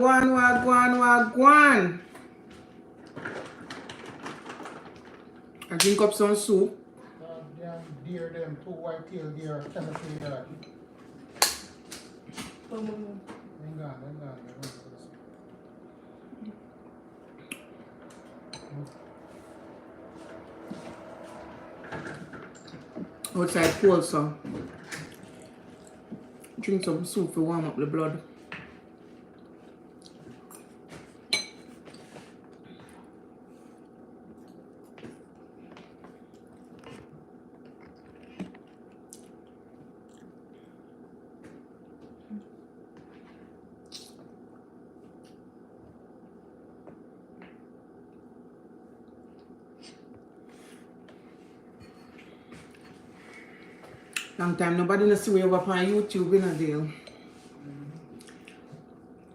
Wagwan. I drink up some soup. Deer, them two white-tailed deer, cannot say that. Hang on. Outside cold, so drink some soup to warm up the blood. Long time nobody no see we over on YouTube in a deal.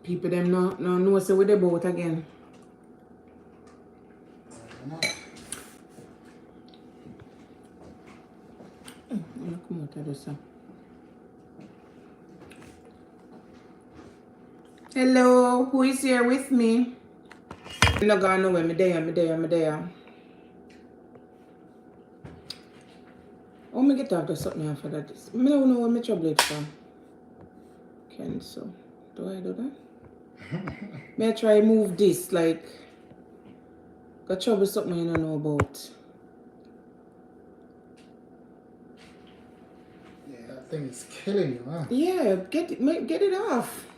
People them no know say what they about again. Come out of this. Hello, who is here with me? I'm not going nowhere. Me there. Oh, me get off the something after that. I don't know what my trouble is from. Cancel. Do I do that? May I try move this, like, got trouble something you don't know about. Yeah, that thing is killing you, huh? Yeah, get it off.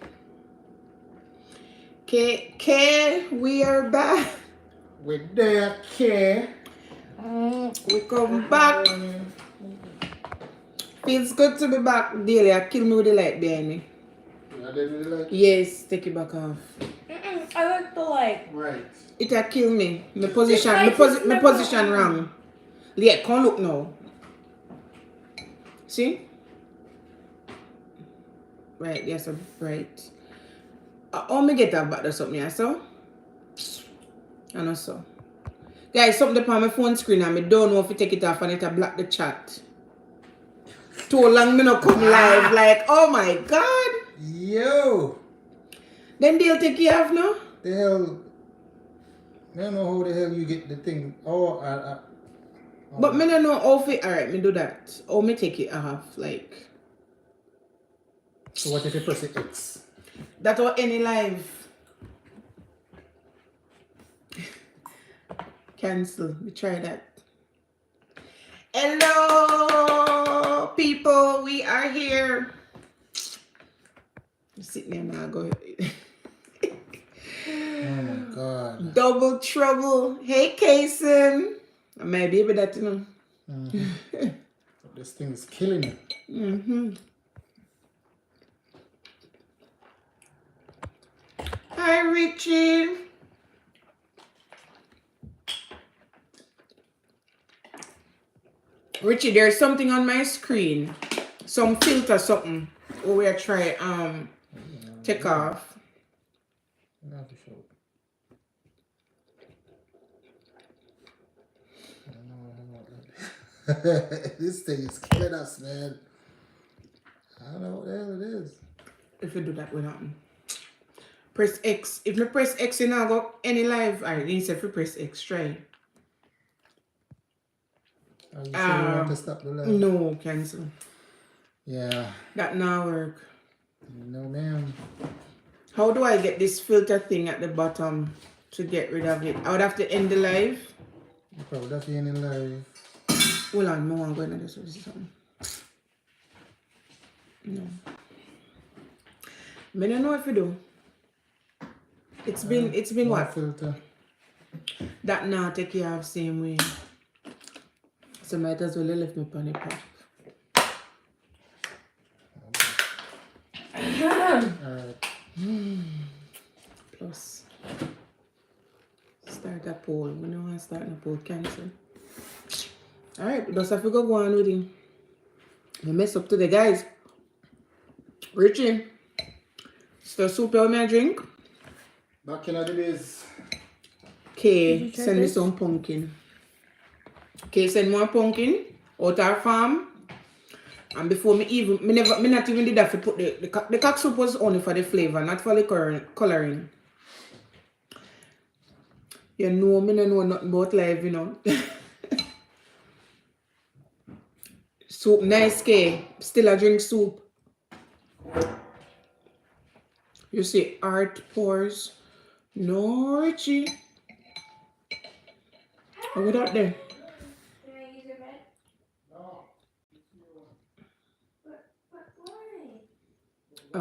K, we are back. We're there, K. We come back. Feels good to be back, Delia. Kill me with the light behind me. Yeah, with the light? Yes, take it back off. I like the light. Right. It'll kill me. My position wrong. Yeah, come look now. See? Right, yes, right. How me get that back or something, yeah, so? I know so. Guys, something up on my phone screen and I don't know if you take it off and it'll block the chat. Too long me not come live, like, oh my god. Yo. Then they'll take you off now? The hell. I don't know how the hell you get the thing. But me don't know how to, alright, me do that. Or me take it off, like. So what if you press the X? That or any live. Cancel. We try that. Hello, people. We are here. Sitting there now. Go. Oh my god. Double trouble. Hey, Kason. My baby, that you know. This thing is killing you. Hi, Richie. Richie, there's something on my screen. Some filter something. Oh, we'll try take off. This thing is killing us, man. I don't know what the hell it is. If you do that, will happen. Press X. If you press X, you now go any live. Alright, then you say if you press X, try. Are you sure you want to stop the live? No, cancel. Yeah. That now work. No, ma'am. How do I get this filter thing at the bottom to get rid of it? I would have to end the live. You probably have to end the live. Hold on, I want to go into this or something. No. I don't know if you do. It's been what? Filter. That now take care of same way. So might as well left me on the pop. Alright. Plus. Start a poll. We don't want to start a poll. Cancel. Alright, just have to go on with it. I mess up today, guys. Richie. Still soup with me a drink? Back in the days. Okay, send me some pumpkin. Okay, send more pumpkin out our farm. And before me not even did that to put the cock soup was only for the flavor, not for the coloring. You know, me don't know nothing about life, you know. Soup, nice K. Still a drink soup. You see, art pours. No, Richie. What that there? Can I use your bed? No. But why?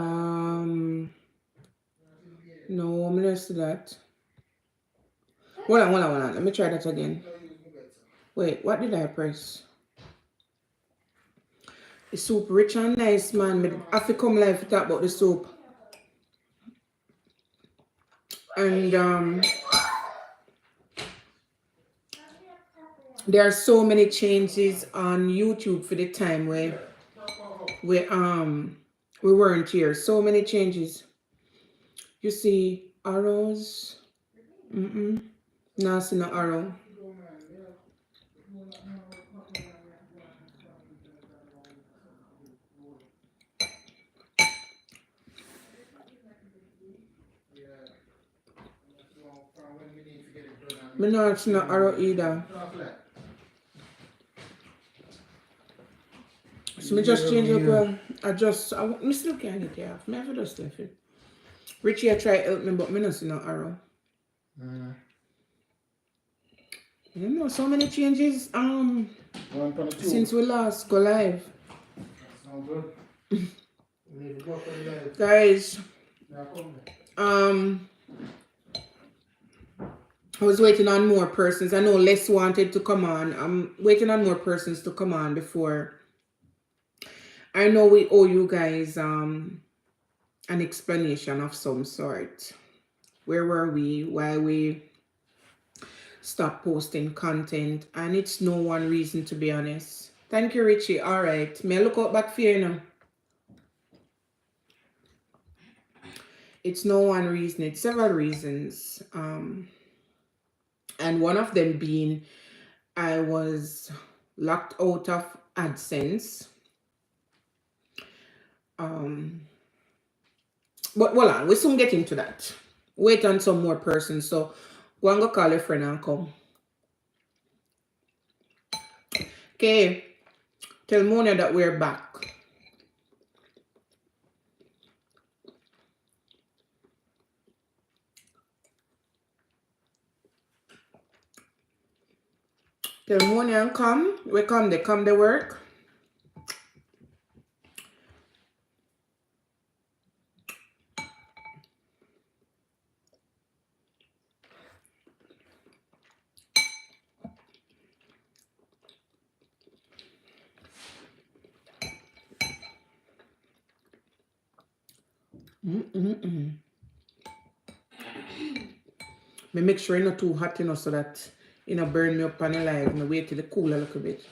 No, I'm gonna do that. Hold on. Let me try that again. Wait, what did I press? The soup rich and nice, man. Me have to come live to talk about the soup. And there are so many changes on YouTube for the time where we weren't here. So many changes. You see arrows. No, I see no arrow. Me not see no arrow either. So me just change it well. Me still can't get it off. Me have to just left it. Richie, I try help me, but me not see no arrow. You know, so many changes since we last go live. Guys, I was waiting on more persons. I know Les wanted to come on. I'm waiting on more persons to come on before. I know we owe you guys an explanation of some sort. Where were we? Why we stopped posting content? And it's no one reason, to be honest. Thank you, Richie. All right. May I look out back for you now? It's no one reason. It's several reasons. And one of them being I was locked out of AdSense. But voila, we soon get into that. Wait on some more persons. So go and go call your friend and come. Okay. Tell Mona that we're back. Tell Mona and come. We come, they come, they work. Me make sure it's not too hot, you know, so that it not burn me up on the live. Me wait till it cool a little bit.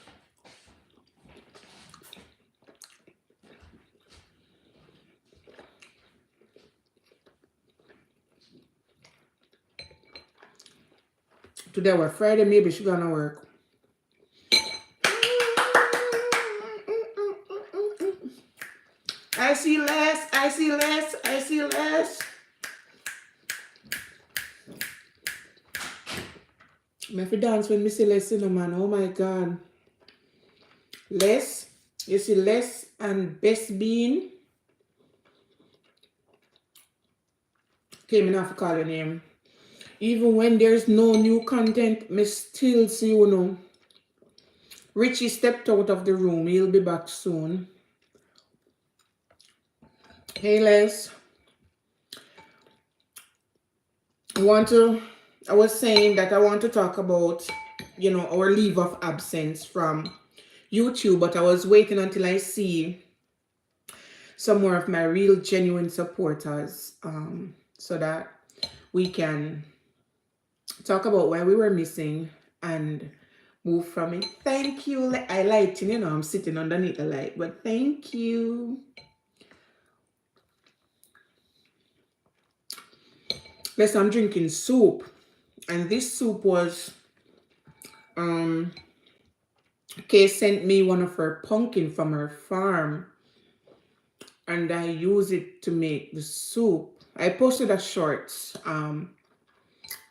Today was Friday, maybe she gonna work. I see less. Me have to dance when me see less, you know, man. Oh my God. Less. You see less and best bean. Okay, me not have to call your name. Even when there's no new content, me still see you know. Richie stepped out of the room. He'll be back soon. Hey Les. I was saying that I want to talk about, you know, our leave of absence from YouTube, but I was waiting until I see some more of my real genuine supporters, so that we can talk about why we were missing and move from it. Thank you. I light, you know, I'm sitting underneath the light, but thank you. Yes, I'm drinking soup, and this soup was Kay sent me one of her pumpkin from her farm, and I use it to make the soup. I posted a shorts.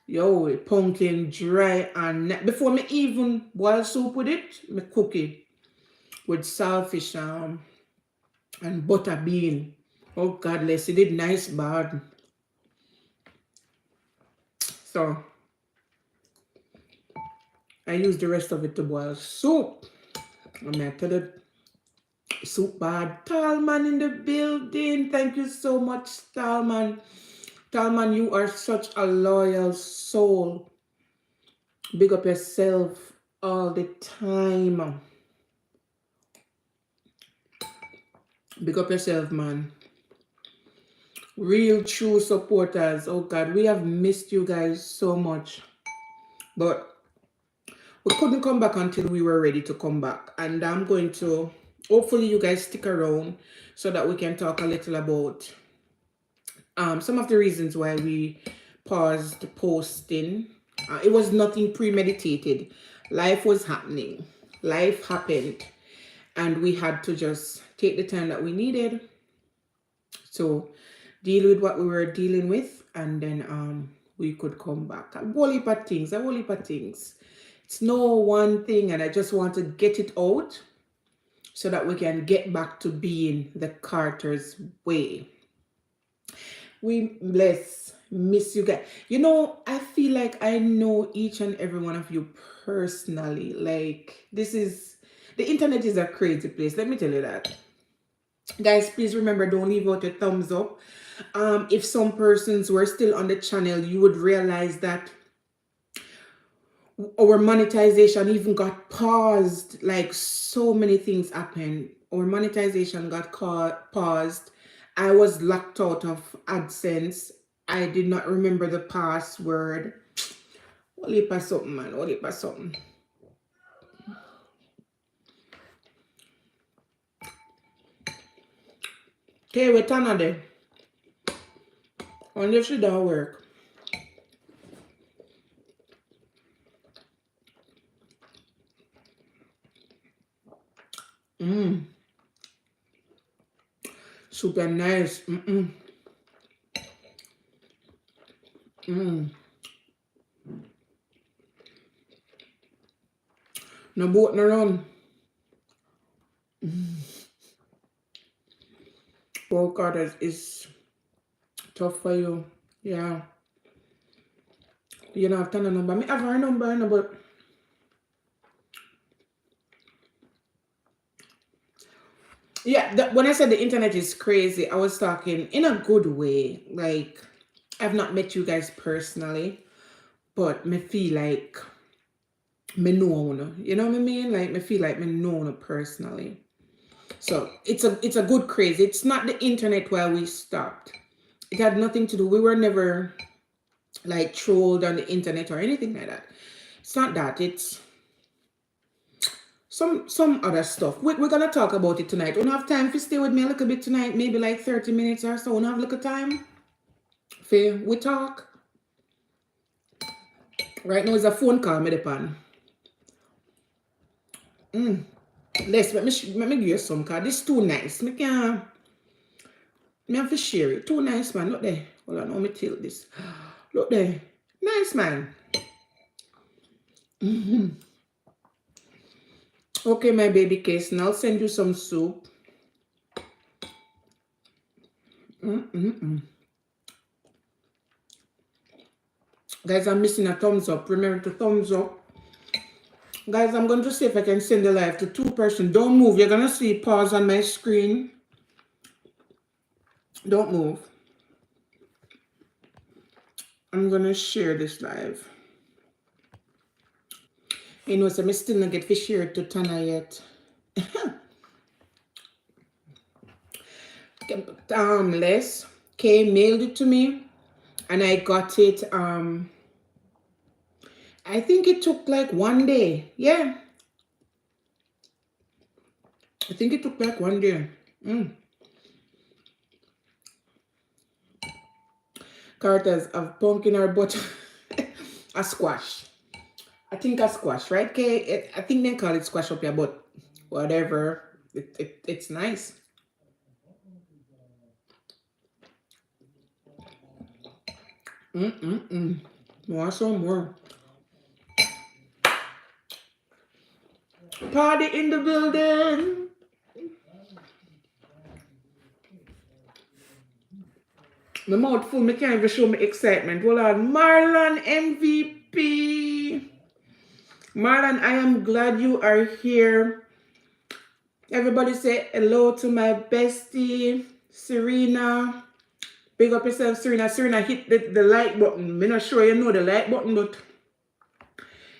Yo, pumpkin dry and before me even boil soup with it, me cook it with saltfish and butter bean. Oh God, let's it did nice bad. So I use the rest of it to boil soup. I'm gonna tell it soup bad. Talman in the building. Thank you so much, Talman. Talman, you are such a loyal soul. Big up yourself all the time. Big up yourself, man. Real true supporters. Oh God, we have missed you guys so much. But we couldn't come back until we were ready to come back. And I'm going to, hopefully you guys stick around so that we can talk a little about some of the reasons why we paused posting. It was nothing premeditated. Life was happening. Life happened. And we had to just take the time that we needed to deal with what we were dealing with. And then we could come back. A whole heap of things. It's no one thing, and I just want to get it out so that we can get back to being the Carter's way. We miss you guys. You know, I feel like I know each and every one of you personally. Like, the internet is a crazy place. Let me tell you that. Guys, please remember, don't leave out a thumbs up. If some persons were still on the channel, you would realize that our monetization even got paused. Like, so many things happened. Our monetization got paused. I was locked out of AdSense. I did not remember the password. Holy pa something, man. Holy pa something. Okay, wait another. Wonder if it don't work. Super nice. No boat, no run. Pork orders is tough for you. Yeah. You don't have ton of number. I have her number, no, but yeah, when I said the internet is crazy, I was talking in a good way. Like, I've not met you guys personally, but me feel like me know una. You know what I mean? Like, me feel like me know una personally. So it's a good crazy. It's not the internet where we stopped. It had nothing to do. We were never like trolled on the internet or anything like that. It's not that. It's some other stuff. We're gonna talk about it tonight. We don't have time to stay with me a little bit tonight, maybe like 30 minutes or so. We don't have a little time. For we talk. Right now is a phone call me depend. Let me give you some card. This too nice. Me have to share it. Too nice, man. Look there. Hold on, let me tilt this. Look there. Nice, man. Okay, my baby case. Now I'll send you some soup. Guys, I'm missing a thumbs up. Remember to thumbs up. Guys, I'm going to see if I can send the live to 2 persons. Don't move. You're going to see pause on my screen. Don't move. I'm going to share this live. You know, so I still not get to share it to Tana yet. Les K mailed it to me, and I got it. I think it took like 1 day. Yeah, I think it took like 1 day. Carters of pumpkin or butter. A squash. I think a squash, right? Okay, I think they call it squash up here, but whatever. It's nice. Want some more? Party in the building. My mouth full, me can't even show my excitement. Hold on. Marlon MVP. Marlon, I am glad you are here. Everybody say hello to my bestie, Serena. Big up yourself, Serena. Serena, hit the like button. I'm not sure you know the like button, but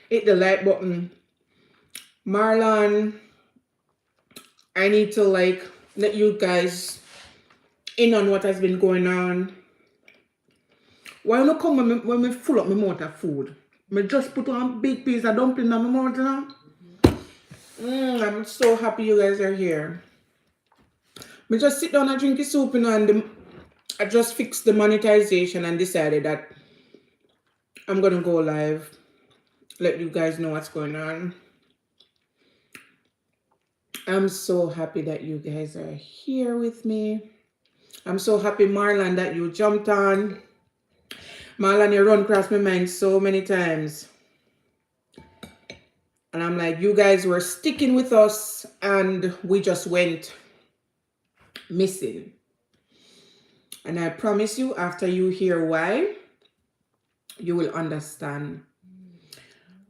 hit the like button. Marlon, I need to let you guys in on what has been going on. Why not come when me full up my mouth of food? Me just put on a big piece of dumpling on my mouth, you know? I'm so happy you guys are here. Me just sit down and drink the soup, you know, and I just fixed the monetization and decided that I'm gonna go live. Let you guys know what's going on. I'm so happy that you guys are here with me. I'm so happy, Marlon, that you jumped on. Marlon, you run across my mind so many times. And I'm like, you guys were sticking with us and we just went missing. And I promise you, after you hear why, you will understand.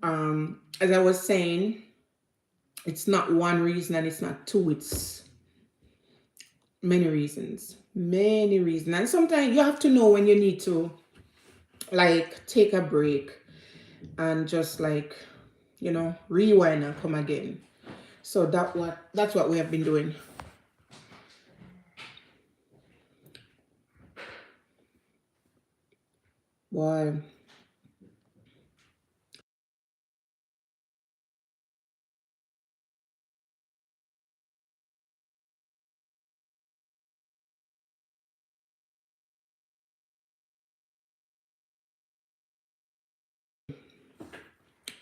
As I was saying, it's not one reason and it's not two, it's many reasons. Many reasons. And sometimes you have to know when you need to take a break and just rewind and come again. So that's what we have been doing. Boy.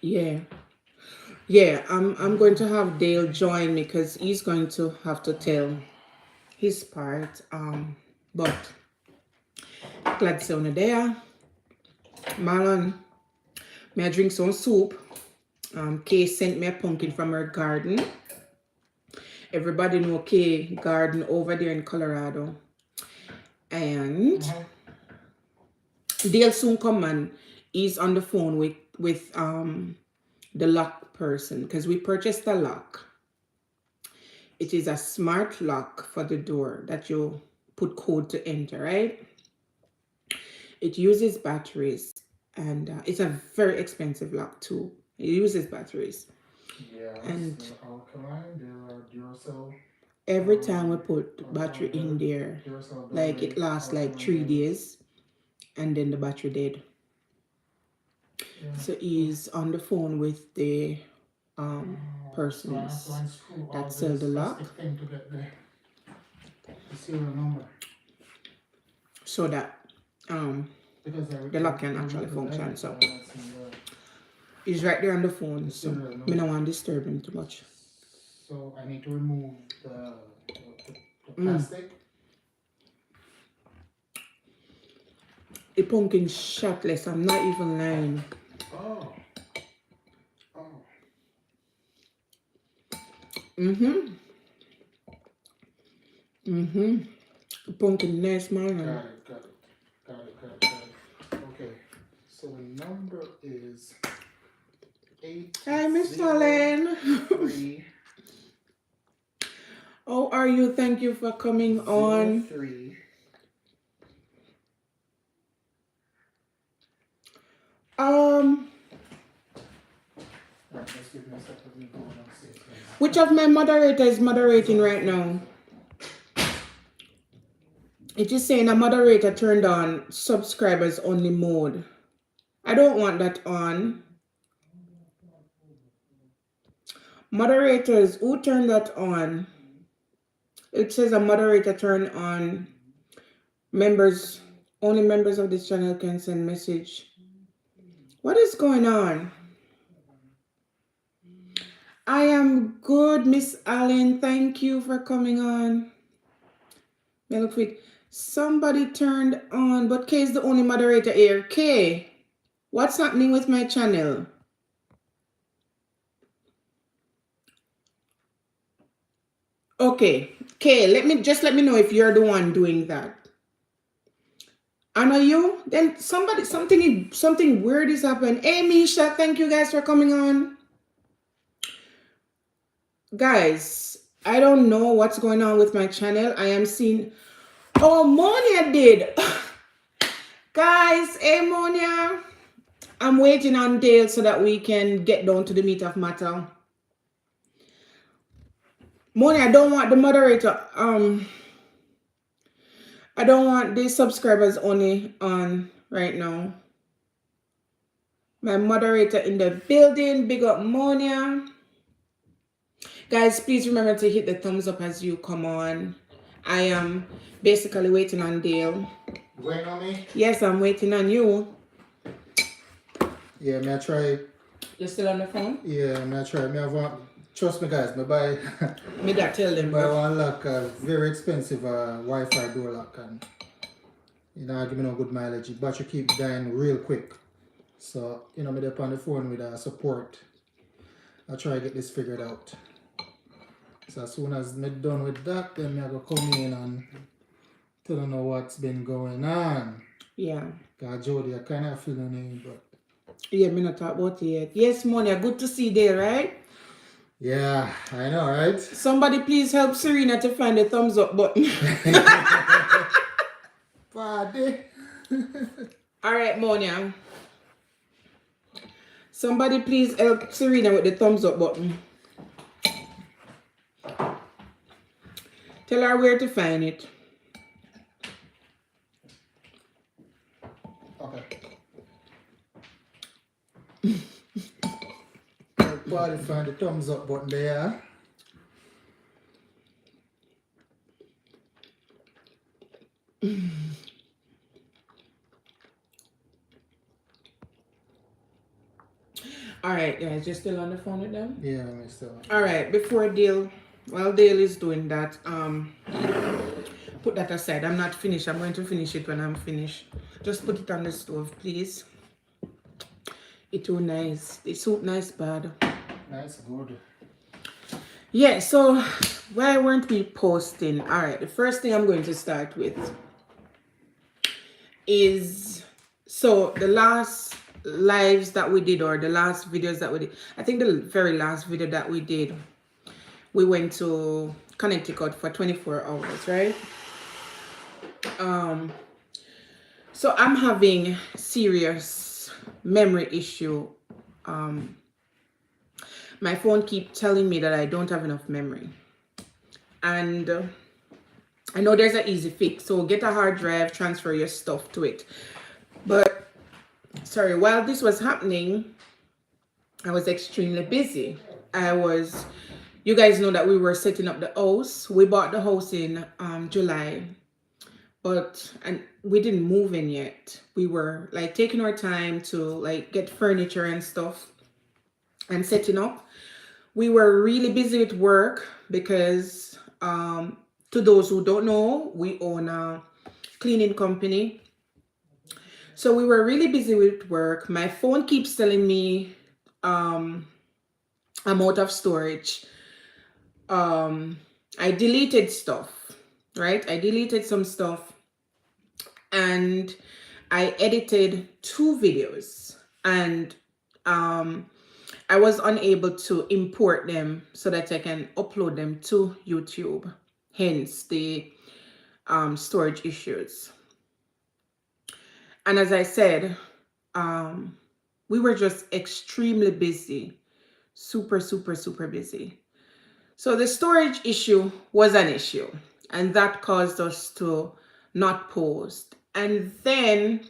Yeah. Yeah, I'm going to have Dale join me because he's going to have to tell his part. But glad to see you there. Marlon, may I drink some soup? Kay sent me a pumpkin from her garden. Everybody know Kay garden over there in Colorado. And Dale soon come and he's on the phone with the lock person because we purchased a lock. It is a smart lock for the door that you put code to enter, right? It uses batteries and it's a very expensive lock too. It uses batteries. Yeah, and alkaline, there are Duracell. Every time we put battery in there, it lasts 3 days and then the battery dead. Yeah. So he's on the phone with the persons that sell the lock Thing to get the serial number. So that the lock can actually function. So he's right there on the phone, so I don't want to disturb him too much. So I need to remove the plastic. The pumpkin shotless, I'm not even lying. Oh. Pumpkin nice, man. Got it. Okay. So the number is 8. Hi, Miss Helen. How are you? Thank you for coming on. 3. Which of my moderator is moderating right now? It is saying a moderator turned on subscribers only mode. I don't want that on. Moderators, who turned that on? It says a moderator turned on. Members, only members of this channel can send message. What is going on? I am good, Miss Allen. Thank you for coming on. May I look quick. Somebody turned on, but Kay is the only moderator here. Kay, what's happening with my channel? Okay, Kay, let me know if you're the one doing that. Anna, you? Then something weird is happening. Hey, Misha, thank you guys for coming on. Guys, I don't know what's going on with my channel. I am seeing... Oh, Monia did. Guys, hey, Monia. I'm waiting on Dale so that we can get down to the meat of matter. Monia, I don't want the moderator. I don't want the subscribers only on right now. My moderator in the building. Big up, Monia. Guys, please remember to hit the thumbs up as you come on. I am basically waiting on Dale. You waiting on me? Yes, I'm waiting on you. Yeah, may I try? You still on the phone? Yeah, may I try? May I want? Trust me, guys. Me buy. Me that tell them. Buy one lock, very expensive Wi-Fi door lock, and you know, give me no good mileage. Battery keep dying real quick. So you know, me up on the phone with support. I try to get this figured out. So as soon as me done with that, then me I go come in and tell them know what's been going on. Yeah. Cause Jody, I kind of feeling it, but Yeah, me not talk about it yet. Yes, Monia, good to see you there, right? yeah, I know, right? Somebody please help Serena to find the thumbs up button. Party. All right, Monia. Somebody please help Serena with the thumbs up button. Tell her where to find it. Okay. Party, find the thumbs up button there. All right, guys, you're still on the phone with them? Yeah, I'm still. All right, before Dale, while Dale is doing that, put that aside. I'm not finished. I'm going to finish it when I'm finished. Just put it on the stove, please. It's too nice. The soup nice, bad. Nice, good. Yeah, so why weren't we posting? All right, the first thing I'm going to start with is, so the last lives that we did, or the last videos that we did, I think the very last video that we did, we went to Connecticut for 24 hours, right? So I'm having serious memory issue. My phone keeps telling me that I don't have enough memory, and I know there's an easy fix. So get a hard drive, transfer your stuff to it. But sorry, while this was happening, I was extremely busy. You guys know that we were setting up the house. We bought the house in July, and we didn't move in yet. We were like taking our time to like get furniture and stuff and setting up. We were really busy with work because to those who don't know, we own a cleaning company. So we were really busy with work. My phone keeps telling me I'm out of storage. I deleted stuff, right? I deleted some stuff, and I edited 2 videos, and I was unable to import them so that I can upload them to YouTube, hence the storage issues. And as I said, we were just extremely busy, super, super, super busy. So the storage issue was an issue, and that caused us to not post. And then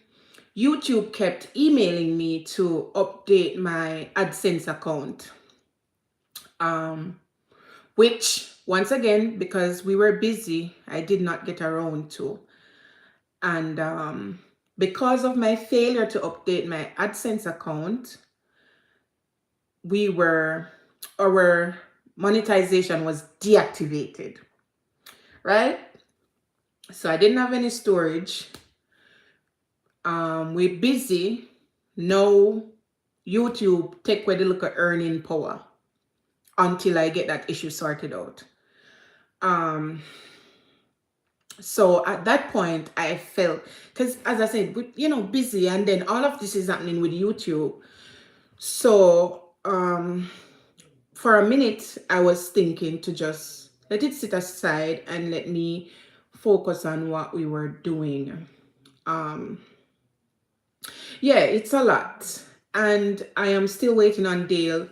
YouTube kept emailing me to update my AdSense account, which once again, because we were busy, I did not get around to. And because of my failure to update my AdSense account, we were our monetization was deactivated, right? So I didn't have any storage. We're busy. No YouTube take away the look of earning power until I get that issue sorted out. So at that point I felt, because as I said, busy, and then all of this is happening with YouTube. So for a minute I was thinking to just let it sit aside and let me focus on what we were doing. Yeah, it's a lot, and I am still waiting on Dale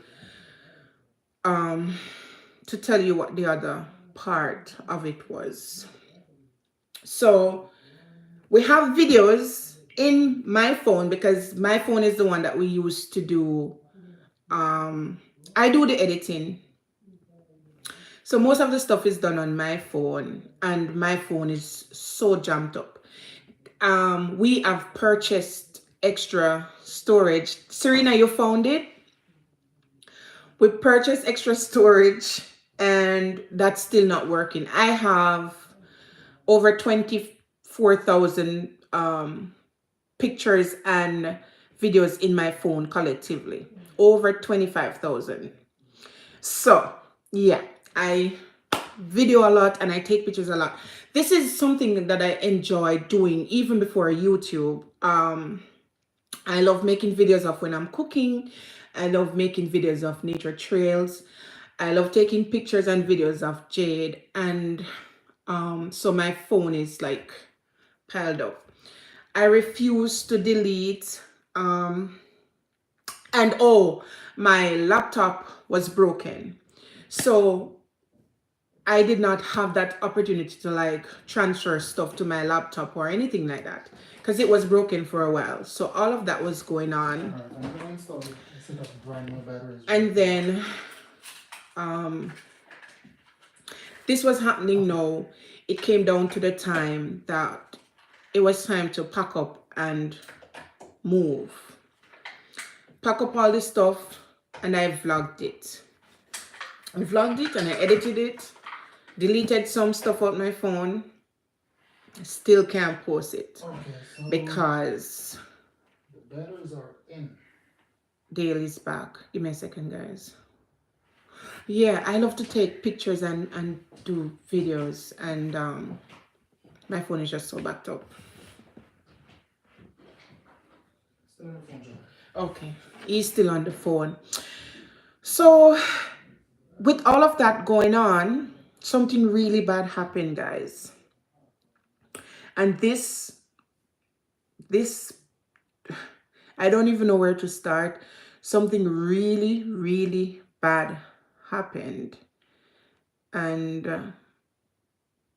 to tell you what the other part of it was. So we have videos in my phone, because my phone is the one that we use to do, I do the editing. So most of the stuff is done on my phone, and my phone is so jammed up. We have purchased extra storage. Serena, you found it? We purchased extra storage, and that's still not working. I have over 24,000 pictures and videos in my phone collectively. Over 25,000. So, yeah, I video a lot and I take pictures a lot. This is something that I enjoy doing even before YouTube. I love making videos of when I'm cooking. I love making videos of nature trails. I love taking pictures and videos of Jade. And so my phone is like piled up. I refuse to delete. And oh, my laptop was broken. So I did not have that opportunity to like transfer stuff to my laptop or anything like that, because it was broken for a while. So all of that was going on. Alright, I'm gonna install it instead of brand new batteries. And then this was happening now. It came down to the time that it was time to pack up and move. Pack up all the stuff, and I vlogged it. I vlogged it and I edited it, deleted some stuff out my phone. Still can't post it Okay, so because the batteries are in. Dale is back. Give me a second, guys. Yeah, I love to take pictures and do videos, and my phone is just so backed up. Still on the phone, John. Okay, he's still on the phone. So with all of that going on, something really bad happened, guys. And this I don't even know where to start. Something really, really bad happened. And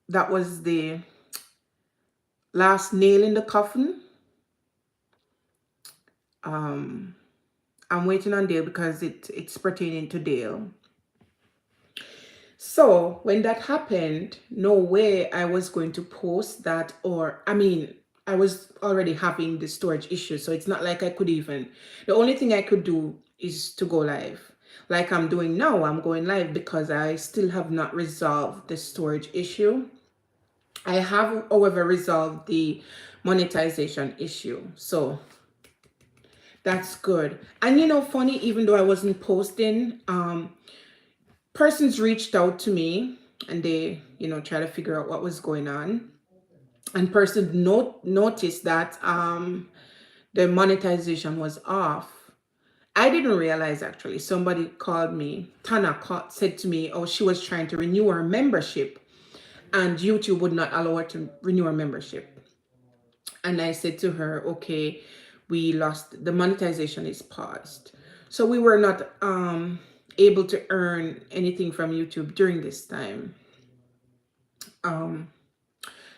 that was the last nail in the coffin. I'm waiting on Dale because it's pertaining to Dale. So when that happened, no way I was going to post that, or I mean, I was already having the storage issue, so it's not like I could even, the only thing I could do is to go live. Like I'm doing now, I'm going live because I still have not resolved the storage issue. I have, however, resolved the monetization issue. So that's good. And funny, even though I wasn't posting, persons reached out to me and they, try to figure out what was going on. And person noticed that the monetization was off. I didn't realize, actually. Somebody called me. Tana said to me, oh, she was trying to renew her membership and YouTube would not allow her to renew her membership. And I said to her, okay, we lost, the monetization is paused. So we were not able to earn anything from YouTube during this time.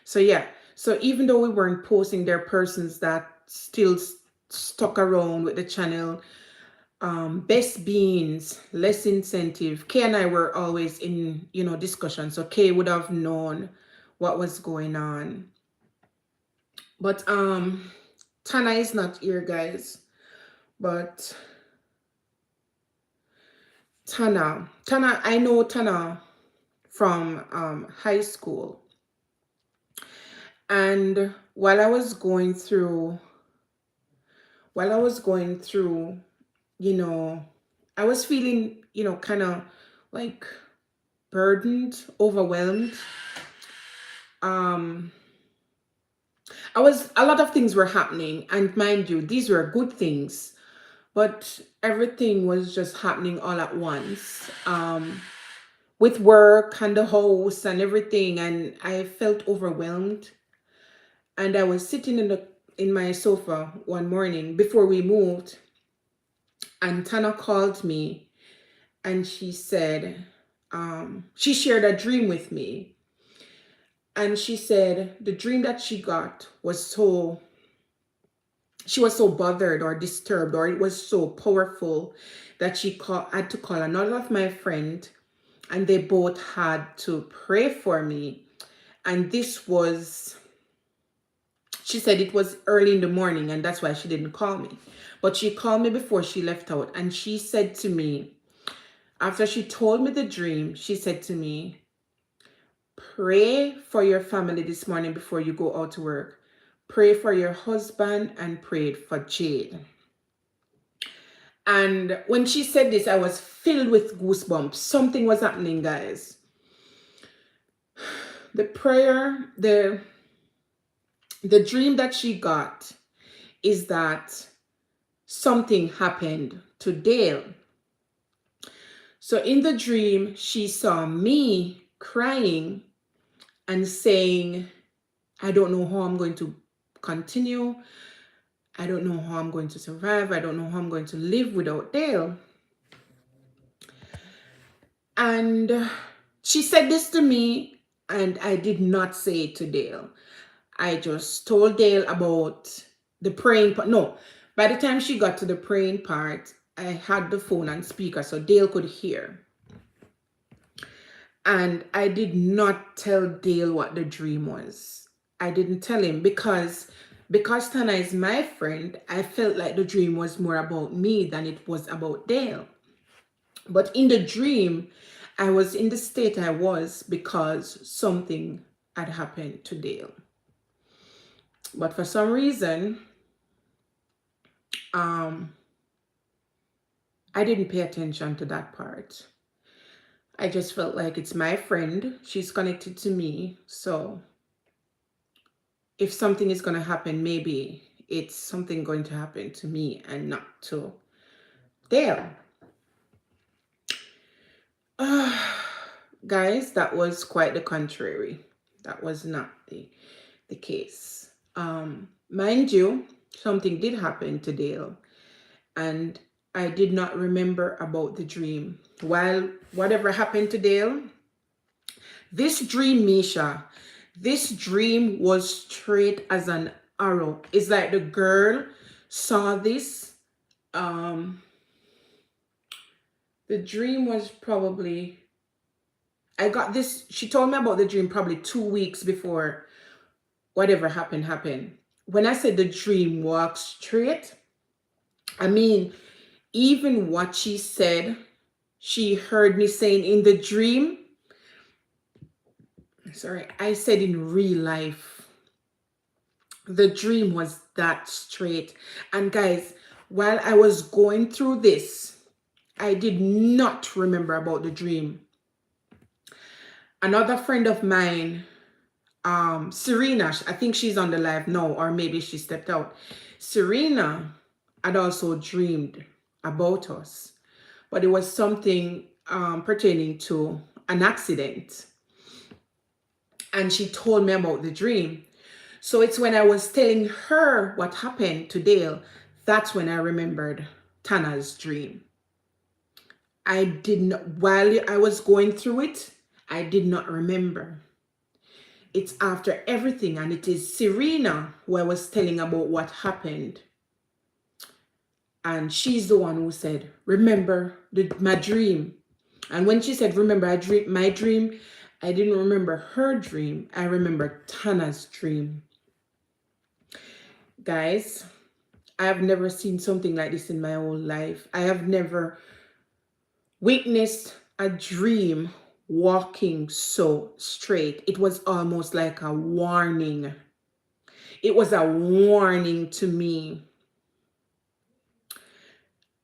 So yeah, so even though we weren't posting, there are persons that still stuck around with the channel. Best beans, less incentive. Kay and I were always in, discussion. So Kay would have known what was going on. But Tana is not here, guys. But Tana, I know Tana from high school. And while I was going through, you know, I was feeling, kind of like burdened, overwhelmed. Um, a lot of things were happening, and mind you, these were good things, but everything was just happening all at once. With work and the house and everything, and I felt overwhelmed. And I was sitting in my sofa one morning before we moved, and Tana called me, and she said, she shared a dream with me, and she said the dream that she got was she was so bothered or disturbed, or it was so powerful that had to call another of my friend, and they both had to pray for me. And she said it was early in the morning, and that's why she didn't call me. But she called me before she left out, and she said to me, after she told me the dream, she said to me, pray for your family this morning before you go out to work. Pray for your husband and pray for Jade. And when she said this, I was filled with goosebumps. Something was happening, guys. The prayer, the dream that she got is that something happened to Dale. So in the dream, she saw me crying and saying, I don't know how I'm going to continue. I don't know how I'm going to survive. I don't know how I'm going to live without Dale. And she said this to me, and I did not say it to Dale. I just told Dale about the praying part. No, by the time she got to the praying part, I had the phone on speaker so Dale could hear. And I did not tell Dale what the dream was. I didn't tell him because Tana is my friend, I felt like the dream was more about me than it was about Dale. But in the dream, I was in the state I was because something had happened to Dale. But for some reason, I didn't pay attention to that part. I just felt like it's my friend. She's connected to me. So if something is going to happen, maybe it's something going to happen to me and not to Dale. Guys, that was quite the contrary. That was not the case. Mind you, something did happen to Dale, and I did not remember about the dream. While whatever happened to Dale, this dream, Misha, this dream was straight as an arrow. It's like the girl saw this. The dream was probably, I got this, she told me about the dream probably 2 weeks before whatever happened. When I said the dream walked straight, I mean, even what she said, she heard me saying in the dream. Sorry, I said in real life. The dream was that straight. And guys, while I was going through this, I did not remember about the dream. Another friend of mine, Serena, I think she's on the live now, or maybe she stepped out. Serena had also dreamed about us, but it was something pertaining to an accident. And she told me about the dream. So it's when I was telling her what happened to Dale, that's when I remembered Tana's dream. I didn't, while I was going through it, I did not remember. It's after everything, and it is Serena who I was telling about what happened. And she's the one who said, remember my dream. And when she said, remember my dream, I didn't remember her dream. I remember Tana's dream. Guys, I have never seen something like this in my whole life. I have never witnessed a dream walking so straight. It was almost like a warning. It was a warning to me.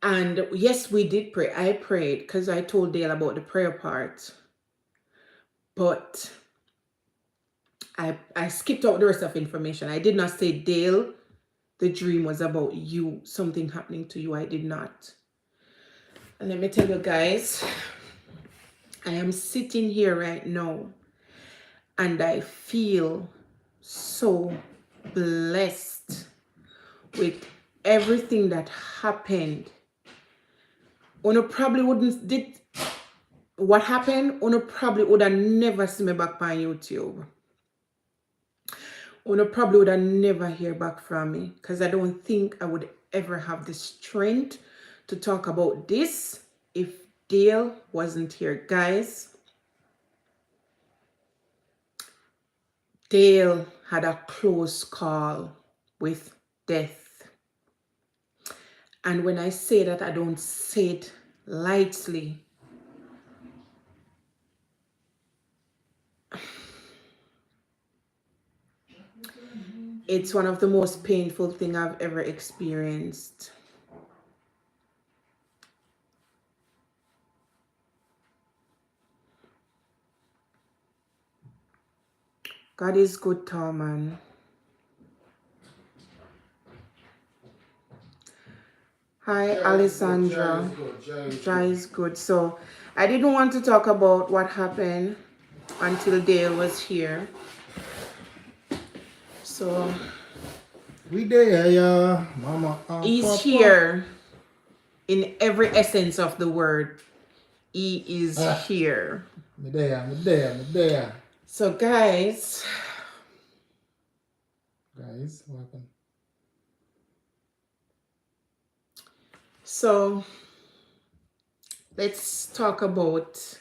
And yes, we did pray. I prayed because I told Dale about the prayer part. But I skipped out the rest of information. I did not say, Dale, the dream was about you, something happening to you. I did not. And let me tell you guys, I am sitting here right now and I feel so blessed with everything that happened. Una probably wouldn't did what happened. Una probably would have never seen me back on YouTube. Una probably would have never hear back from me because I don't think I would ever have the strength to talk about this if Dale wasn't here, guys. Dale had a close call with death. And when I say that, I don't say it lightly. It's one of the most painful things I've ever experienced. God is good, Tallman. Hi, Alessandra. Jai is good. So I didn't want to talk about what happened until Dale was here. So We there, yeah, Mama. he's Papa. here in every essence of the word. He is here. Me there. So guys, What happened? so let's talk about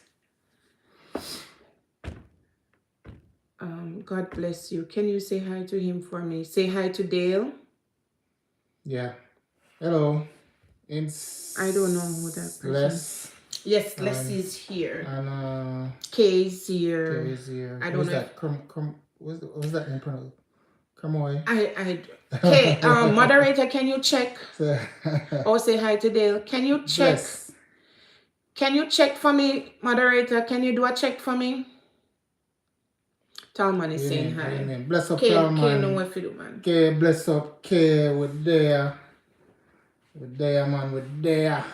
God bless you. Can you say hi to him for me? Say hi to Dale. Yeah. Hello. I don't know who that person Les. Yes, Les is here. And K is here. K is here. I don't know. That? What's that name pronounced? Kermoy. Okay, moderator, can you check? Oh, say hi to Dale. Can you check? Bless. Can you check for me, moderator? Can you do a check for me? Talman is saying hi. Amen. Bless up, K Talman. know what to do, man. K, bless up, K, with there. With there, man, with there.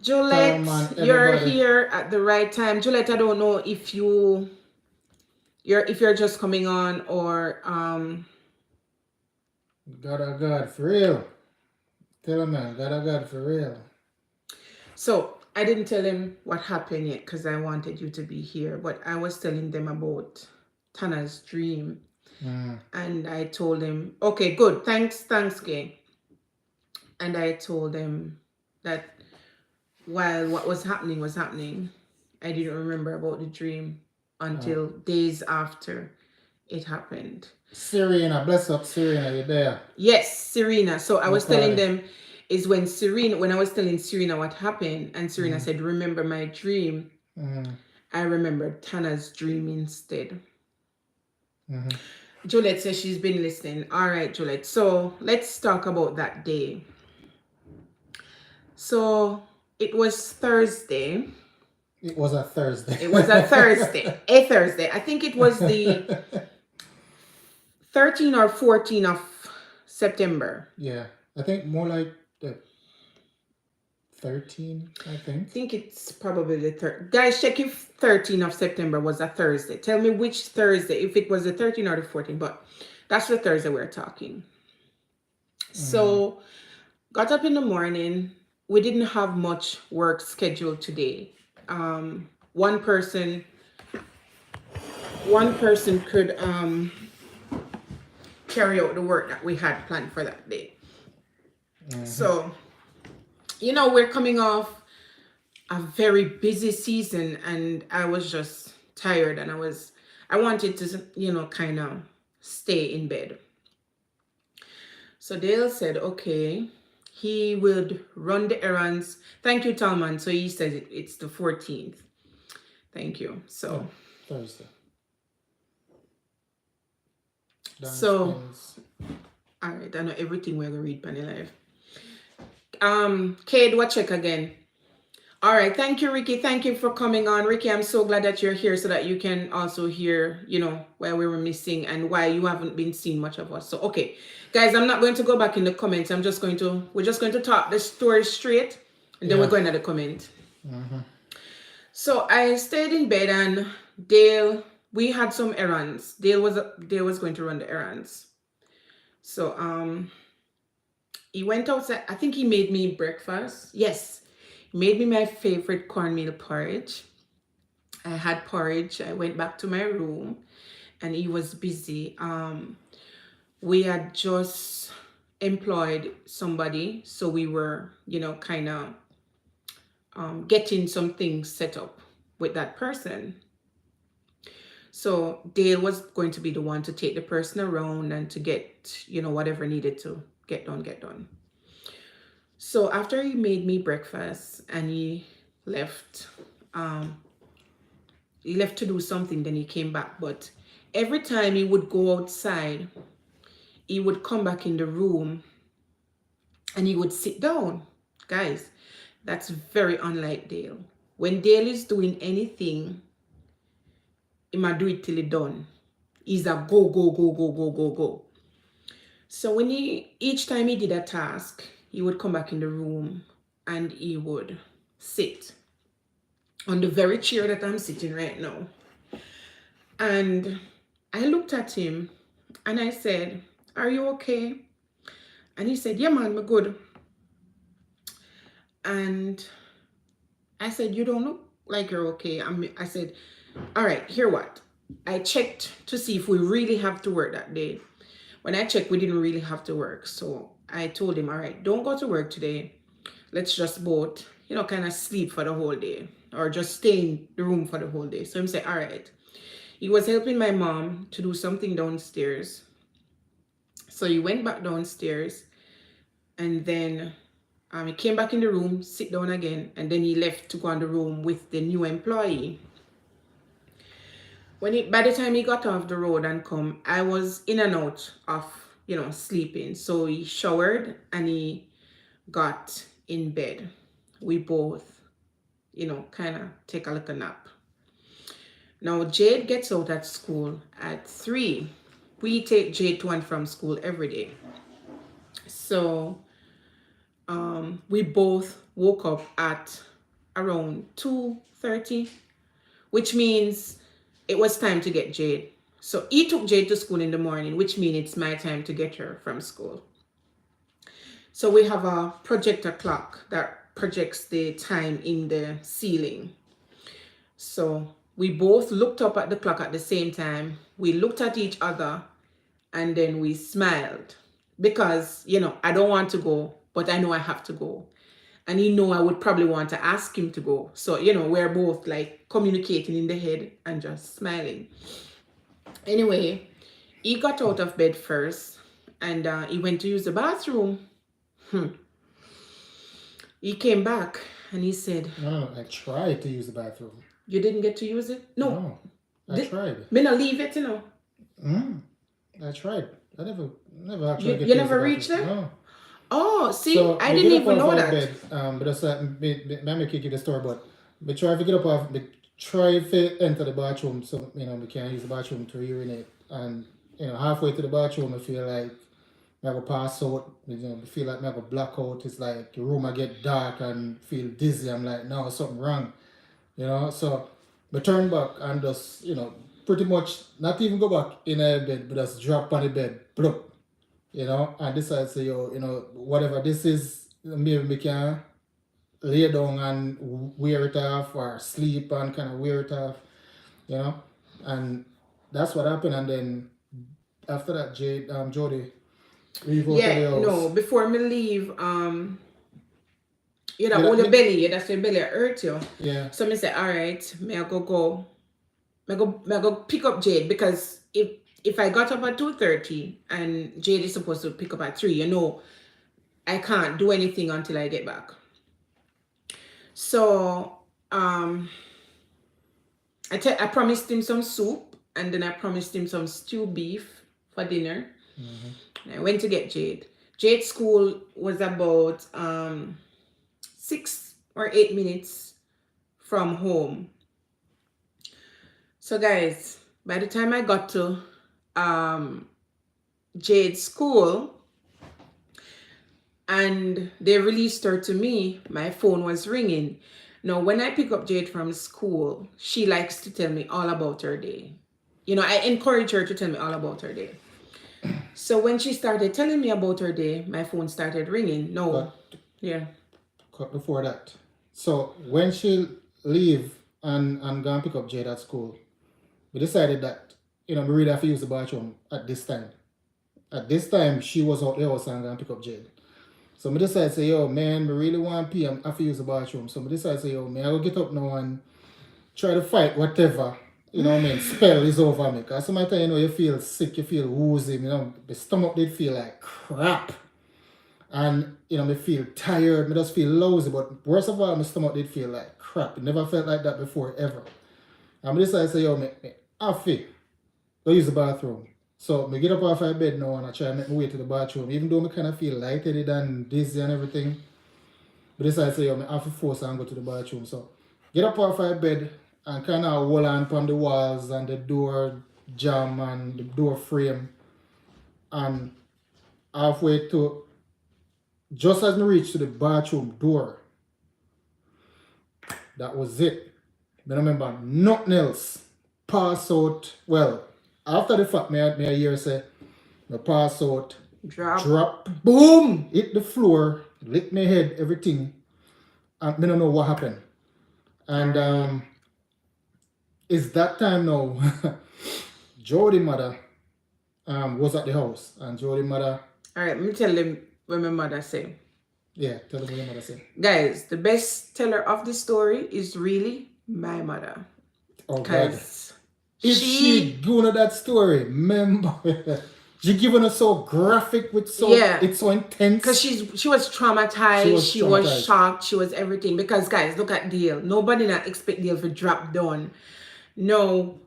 Juliet, Talman, you're everybody. here at the right time. Juliet, I don't know if you're just coming on or God, for real. Tell him, man, God, for real. So I didn't tell him what happened yet because I wanted you to be here, but I was telling them about Tana's dream. And I told him, okay, good, thanks, Gay. And I told him that while what was happening, I didn't remember about the dream until days after it happened. Serena, bless up, Serena, you there? Yes, Serena. So I was telling them is when I was telling Serena what happened, and Serena said, remember my dream. I remembered Tana's dream instead. Juliet says she's been listening. All right, Juliet. So let's talk about that day. So it was Thursday. It was a Thursday. It was a Thursday. A Thursday. I think it was the 13 or 14 of September. Yeah. I think more like the 13, I think. I think it's probably the 3rd. Guys, check if 13 of September was a Thursday. Tell me which Thursday, if it was the 13 or the 14, but that's the Thursday we're talking. So, got up in the morning. We didn't have much work scheduled today. One person could carry out the work that we had planned for that day. So, we're coming off a very busy season and I was just tired and I wanted to, kind of stay in bed. So Dale said, okay, He would run the errands. Thank you, Talman. So he says it's the 14th. Thank you. So, Thursday. Dance so pins. all right. I know everything we're gonna read Penny Live. Cade, what check again? All right. Thank you, Ricky. Thank you for coming on. Ricky, I'm so glad that you're here so that you can also hear, where we were missing and why you haven't been seeing much of us. So, okay. Guys, I'm not going to go back in the comments. We're just going to talk the story straight and then we're going to the comment. So I stayed in bed and Dale, we had some errands. Dale was going to run the errands. So, he went outside. I think he made me breakfast. Yes. Made me my favorite cornmeal porridge. I had porridge. I went back to my room and he was busy. We had just employed somebody, so we were, kind of getting some things set up with that person. So Dale was going to be the one to take the person around and to get, whatever needed to get done. So after he made me breakfast and he left to do something, then he came back. But every time he would go outside, he would come back in the room and he would sit down. Guys, that's very unlike Dale. When Dale is doing anything, he might do it till he done. He's a go, go, go, go, go, go, go. So each time he did a task, he would come back in the room and he would sit on the very chair that I'm sitting right now. And I looked at him and I said, "Are you okay?" And he said, "Yeah, man, I'm good." And I said, "You don't look like you're okay." I said, "All right, here what? I checked to see if we really have to work that day. When I checked, we didn't really have to work. So I told him, all right, don't go to work today. Let's just both, kind of sleep for the whole day or just stay in the room for the whole day." So he said, all right. He was helping my mom to do something downstairs. So he went back downstairs and then he came back in the room, sit down again, and then he left to go in the room with the new employee. By the time he got off the road and come, I was in and out of, sleeping. So he showered and he got in bed. We both, kind of take a little nap. Now, Jade gets out at school at 3. We take Jade to and from school every day. So we both woke up at around 2:30, which means it was time to get Jade. So he took Jade to school in the morning, which means it's my time to get her from school. So we have a projector clock that projects the time in the ceiling. So we both looked up at the clock at the same time. We looked at each other and then we smiled because, I don't want to go, but I know I have to go. And I would probably want to ask him to go. So, we're both like communicating in the head and just smiling. Anyway, he got out of bed first and he went to use the bathroom. He came back and he said, No, I tried to use the bathroom. You didn't get to use it? No. I tried. Me not leave it, I tried. I never actually You never reached there? No. Oh, see, So I didn't even know that. Bed, but that's me kick you the story, but me try to get up off, me try to enter the bathroom, so me can use the bathroom to urinate, and halfway to the bathroom, I feel like I go pass out. I feel like I go black out. It's like the room I get dark and feel dizzy. I'm like, no, something wrong, So I turn back and just pretty much not even go back in a bed, but just drop on the bed, plop. And decide to say, whatever this is, maybe we can lay down and wear it off or sleep and kind of wear it off, and that's what happened. And then after that, Jody, leave out Yeah, the house. no, before me leave, all the belly, that's your belly hurt you. Yeah. So me say, all right, may I go pick up Jade because if I got up at 2:30 and Jade is supposed to pick up at 3, I can't do anything until I get back. So I promised him some soup, and then I promised him some stew beef for dinner. I went to get Jade. Jade's school was about 6 or 8 minutes from home. So guys, by the time I got to Jade's school and they released her to me, my phone was ringing. Now, when I pick up Jade from school, she likes to tell me all about her day. You know, I encourage her to tell me all about her day. So when she started telling me about her day, my phone started ringing. No, But yeah. before that, so when she leave and go and pick up Jade at school, we decided that, we really have to use the bathroom at this time. At this time, she was out the house and going to pick up Jade. So I decided, say, yo, man, we really want pee, I have to use the bathroom. So I decided, say, yo, man, I will get up now and try to fight whatever, spell is over me. Because sometimes, you feel sick, you feel woozy, the stomach did feel like crap. And, me feel tired, me just feel lousy. But worst of all, my stomach did feel like crap. It never felt like that before, ever. And I decided, say, yo, me have to go use the bathroom. So I get up off my bed now and I try to make my way to the bathroom. Even though I kind of feel lightheaded and dizzy and everything. But decided to say, yo, I have to force and go to the bathroom. So get up off my bed and kind of hold on from the walls and the door jam and the door frame. And halfway to, just as I reached to the bathroom door, that was it. I remember nothing else. Pass out, well, after the fact, I hear say, I pass out, drop, boom, hit the floor, lick my head, everything. And I don't know what happened. And it's that time now, Jody mother was at the house. And Jody mother... All right, let me tell them what my mother said. Yeah, tell them what your mother said. Guys, the best teller of the story is really my mother. Oh, God. If she gonna that story, remember, she giving us so graphic with so, it's so intense. Because she was traumatized, she was shocked, she was everything. Because guys, look at Dale. Nobody not expect Dale to drop down. No,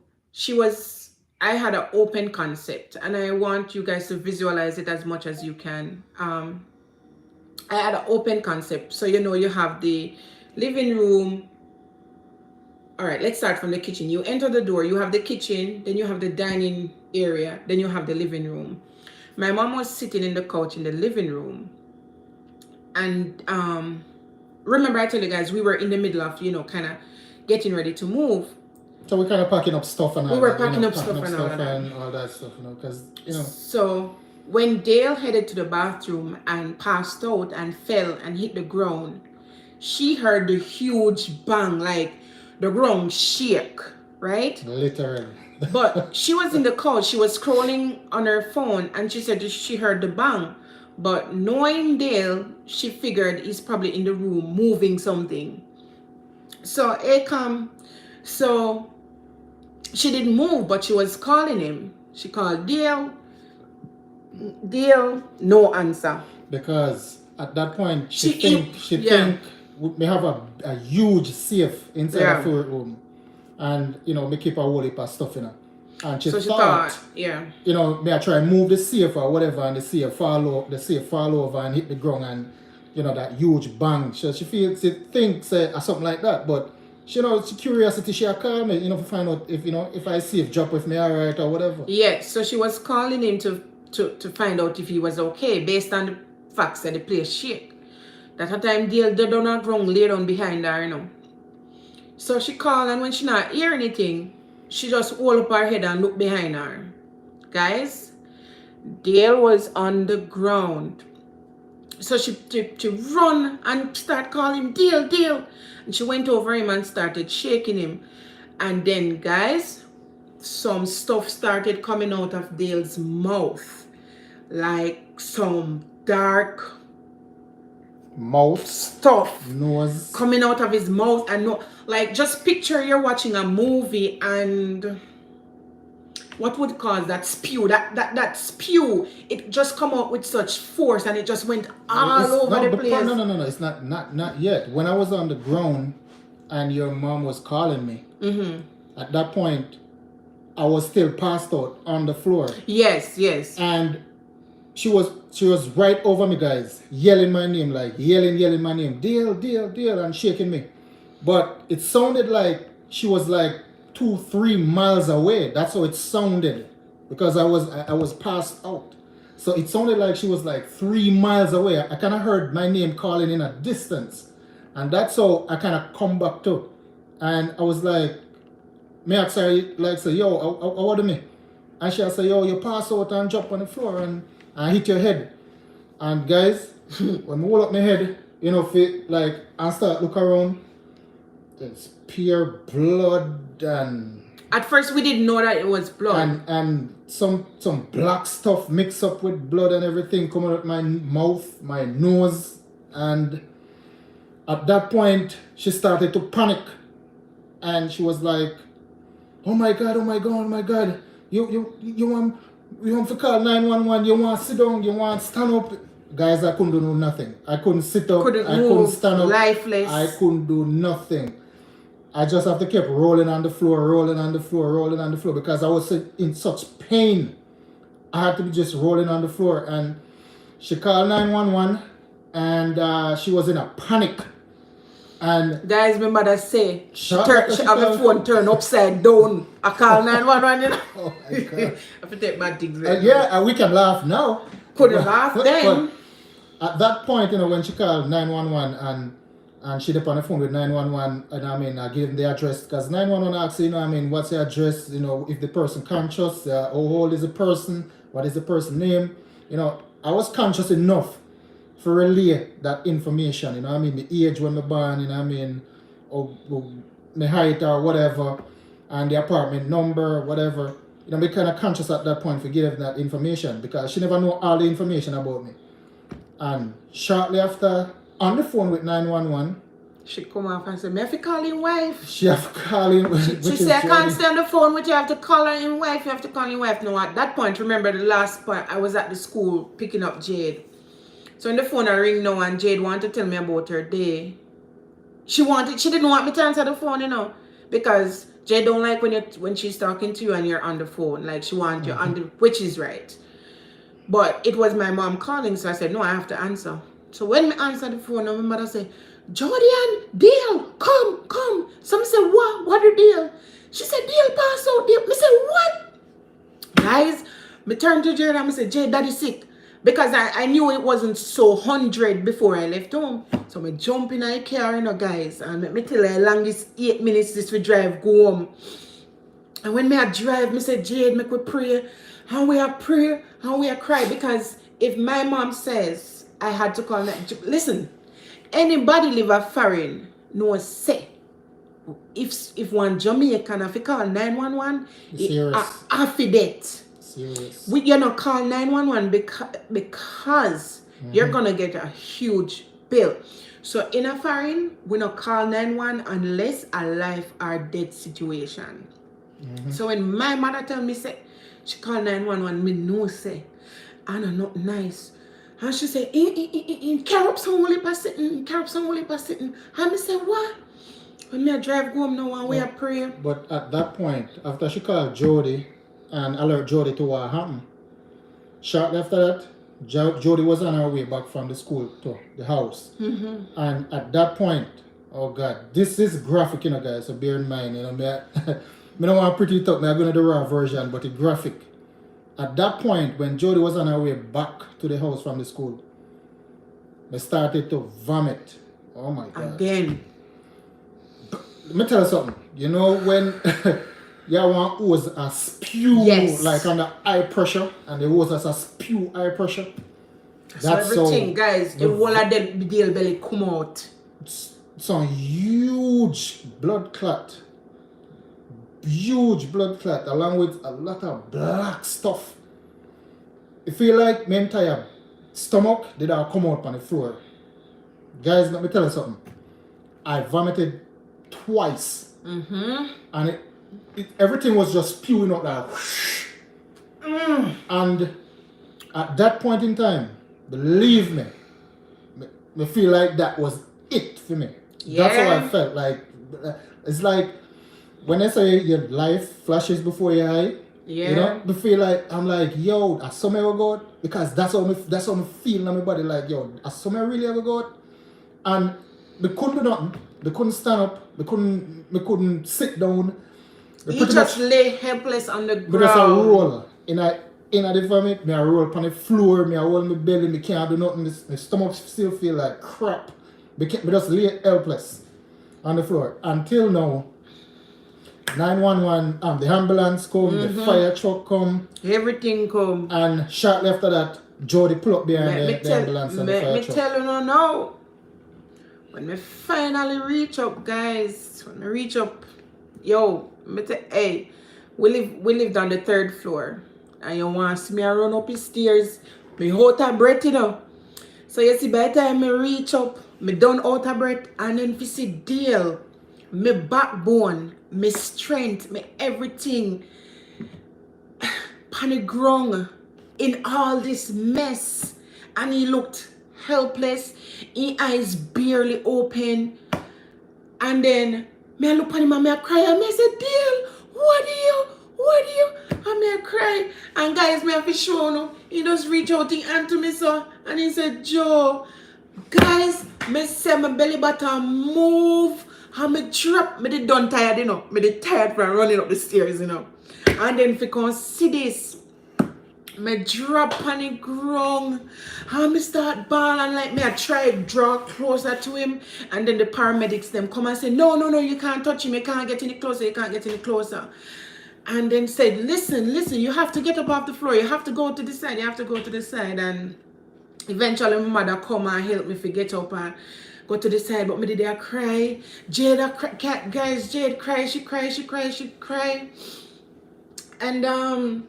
I had an open concept, and I want you guys to visualize it as much as you can. I had an open concept. So you have the living room. All right, let's start from the kitchen. You enter the door, you have the kitchen, then you have the dining area, then you have the living room. My mom was sitting in the couch in the living room. And remember I told you guys we were in the middle of, kind of getting ready to move. So we're kind of packing up stuff and all that. We were packing up stuff and all that stuff, because, So when Dale headed to the bathroom and passed out and fell and hit the ground, she heard the huge bang, like the ground shake, right? Literally. But she was in the couch, she was scrolling on her phone, and she said she heard the bang. But knowing Dale, she figured he's probably in the room moving something. So so she didn't move, but she was calling him. She called Dale. Dale, no answer. Because at that point, she think we have a huge safe inside the floor room, and we keep a whole heap of stuff in it. And she thought, may I try and move the safe or whatever, and the safe fall over and hit the ground, and that huge bang. So she thinks something like that, but she curiosity, she call me, to find out if I safe drop with me alright or whatever. Yeah, so she was calling him to find out if he was okay, based on the facts that the place shake. That a time Dale did not wrong lay down behind her, So she called, and when she not hear anything, she just hold up her head and look behind her. Guys, Dale was on the ground. So she run and start calling Dale, Dale. And she went over him and started shaking him. And then, guys, some stuff started coming out of Dale's mouth. Like some dark mouth stuff nose coming out of his mouth. And no, like, just picture you're watching a movie and what would cause that spew? That spew, it just come out with such force and it just went all over the place. No. It's not yet. When I was on the ground and your mom was calling me, at that point, I was still passed out on the floor. Yes. And she was right over me, guys, yelling my name, like yelling my name, Deal, and shaking me. But it sounded like she was like 2-3 miles away. That's how it sounded, because I was passed out. So it sounded like she was like 3 miles away. I kind of heard my name calling in a distance, and that's how I kind of come back to. And I was like, me ask her, like, say, yo, what do me? And she say, yo, you pass out and drop on the floor and hit your head. And guys, when I hold up my head, you know, like, and start look around, there's pure blood and... At first we didn't know that it was blood. And some black stuff mixed up with blood and everything coming out my mouth, my nose. And at that point, she started to panic. And she was like, oh my God. You want to call 911, you want to sit down, you want to stand up. Guys, I couldn't do nothing. I couldn't sit up, I couldn't stand up. Lifeless. I couldn't do nothing. I just have to keep rolling on the floor because I was in such pain. I had to be just rolling on the floor. And she called 911 and she was in a panic. And guys, my mother say, she have the phone turned upside down. I call 911, you know. Oh my God. I have to take my things yeah, we can laugh now. Couldn't laugh then. But at that point, you know, when she called 911 and she did on the phone with 911, and I mean, I gave them the address, because 911 asked, you know, I mean, what's the address, you know, if the person conscious, how old is the person, what is the person's name, you know. I was conscious enough to relay that information, you know, I mean, the age when I born, you know, I mean, or my height or whatever, and the apartment number, whatever, you know, be kind of conscious at that point for giving that information, because she never know all the information about me. And shortly after, on the phone with 911, she come off and say, me have to call him wife. She have to call him. She said, I can't stay on the phone with you, I have to call her in wife, you have to call him wife. No, at that point, remember the last point, I was at the school picking up Jade. So in the phone I ring now and Jade wanted to tell me about her day. She didn't want me to answer the phone, you know, because Jade don't like when she's talking to you and you're on the phone. Like, she wants you on the, which is right. But it was my mom calling, so I said, no, I have to answer. So when I answered the phone, my mother said, Jody and Dale, come. Some said, what the deal? She said, Dale pass out. Dale. Me said, what? Guys, me turned to Jade and I said, Jade, daddy sick. Because I knew it wasn't so 100 before I left home. So I jump in a car, you know, guys. And let me tell you, longest 8 minutes this we drive go home. And when me I drive, me say, Jade, make we pray. And we are pray, and we are cry. Because if my mom says I had to call, listen, anybody live a foreign, no say. If one Jamaican, if you call 911, it's affidavit. You're not call 911 because you're gonna get a huge bill. So in a foreign, we not call 911 unless a life or death situation. So when my mother tell me say she call 911, me no say, I know not nice. And she say, in carry up some woolly sitting. And me say, what? When me I drive home now and we are praying. But at that point, after she called Jody and alert Jody to what happened, shortly after that, Jody was on her way back from the school to the house. And at that point, oh God, this is graphic, you know, guys, so bear in mind, you know, me don't want to pretty it up, I'm going to the raw version, but it's graphic. At that point, when Jody was on her way back to the house from the school, I started to vomit. Oh my God. Again. Let me tell you something. You know when you want hose a spew, like under high pressure, and the hose has a spew high pressure. That's so everything, guys, the whole of the deal belly come out. Some huge blood clot. Huge blood clot, along with a lot of black stuff. I feel like my entire stomach did all come out on the floor. Guys, let me tell you something. I vomited twice. And everything was just spewing out like whoosh. And at that point in time, believe me, me feel like that was it for me. That's how I Yeah. felt. Like it's like when I say your life flashes before your eye. Yeah. You know, me feel like I'm like, yo, I saw me ever go out, because that's how me feel in my body. Like, yo, I saw me really ever go out, and we couldn't do nothing. We couldn't stand up. We couldn't sit down. We He pretty just much lay helpless on the we just a ground. roll in a the vomit. Me a roll on the floor. Me a hold my belly. Me can't do nothing. My stomach still feel like crap. Me just lay helpless on the floor until now. 911, the ambulance come, the fire truck come, Everything come. and shortly after that, Jody pull up behind the ambulance and the fire Me truck. tell you now. When me finally reach up, guys. When I reach up, yo, me tell, hey, we lived on the 3rd floor, and you want to see me run up the stairs, me out of breath, you know. So you see, by the time me reach up, me done out of breath, and then you see Dale, me backbone, me strength, me everything, on the ground in all this mess, and he looked helpless. His eyes barely open, and then me I look at him and me I cry, and me I say, Dale, what do you? And me I cry, and guys, me have to show you, he just reach out his hand to me so, and he said, Joe, guys, me say my belly button move, and me drop, me did done tired, you know, me did tired from running up the stairs, you know, and then if you can see this, me drop on the ground, and me start bawling, like me I try to draw closer to him, and then the paramedics them come and say, no, you can't touch him, you can't get any closer, and then said, listen, you have to get up off the floor, you have to go to the side, and eventually my mother come and help me to get up and go to the side, but me did I cry. Jade guys, Jade cry, she cry, and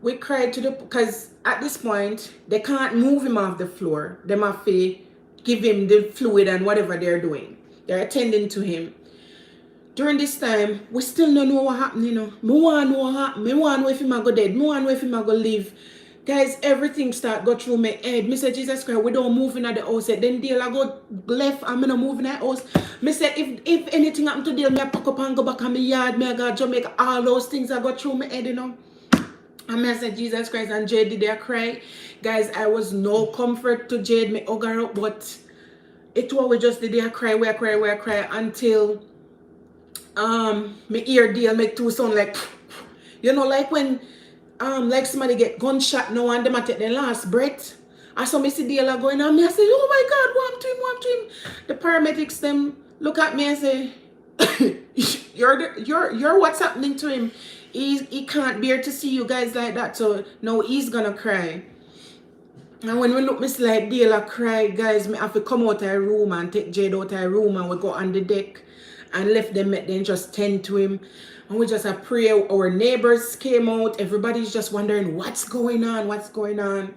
we cried to the, because at this point they can't move him off the floor. They have to give him the fluid and whatever they're doing. They're attending to him. During this time, we still don't know what happened, you know. Me want to know what happened. Me want to know if him go dead. Me want to know if him go live. Guys, everything start go through my head. Me say, Jesus Christ, we don't move in the house. Then Dale I go left and me not move in the house. Me say, if anything happen to Dale, me I pack up and go back on my yard. Me I go Jamaica. All those things I go through my head, you know. And I said, Jesus Christ, and Jade did I cry. Guys, I was no comfort to Jade. Me hug her up, but it was we just did I cry, we cry until my ear deal make two sound like, you know, like when like somebody get gunshot now and them a take their last breath. I saw me see Dale going on me, I say, oh my God, what to him? The paramedics them look at me and say, you're what's happening to him. He can't bear to see you guys like that, so now he's gonna cry. And when we look, Miss like Dale cry, guys, me have to come out of her room and take Jade out of her room, and we go on the deck and left them, then just tend to him. And we just pray. Our neighbors came out, everybody's just wondering what's going on.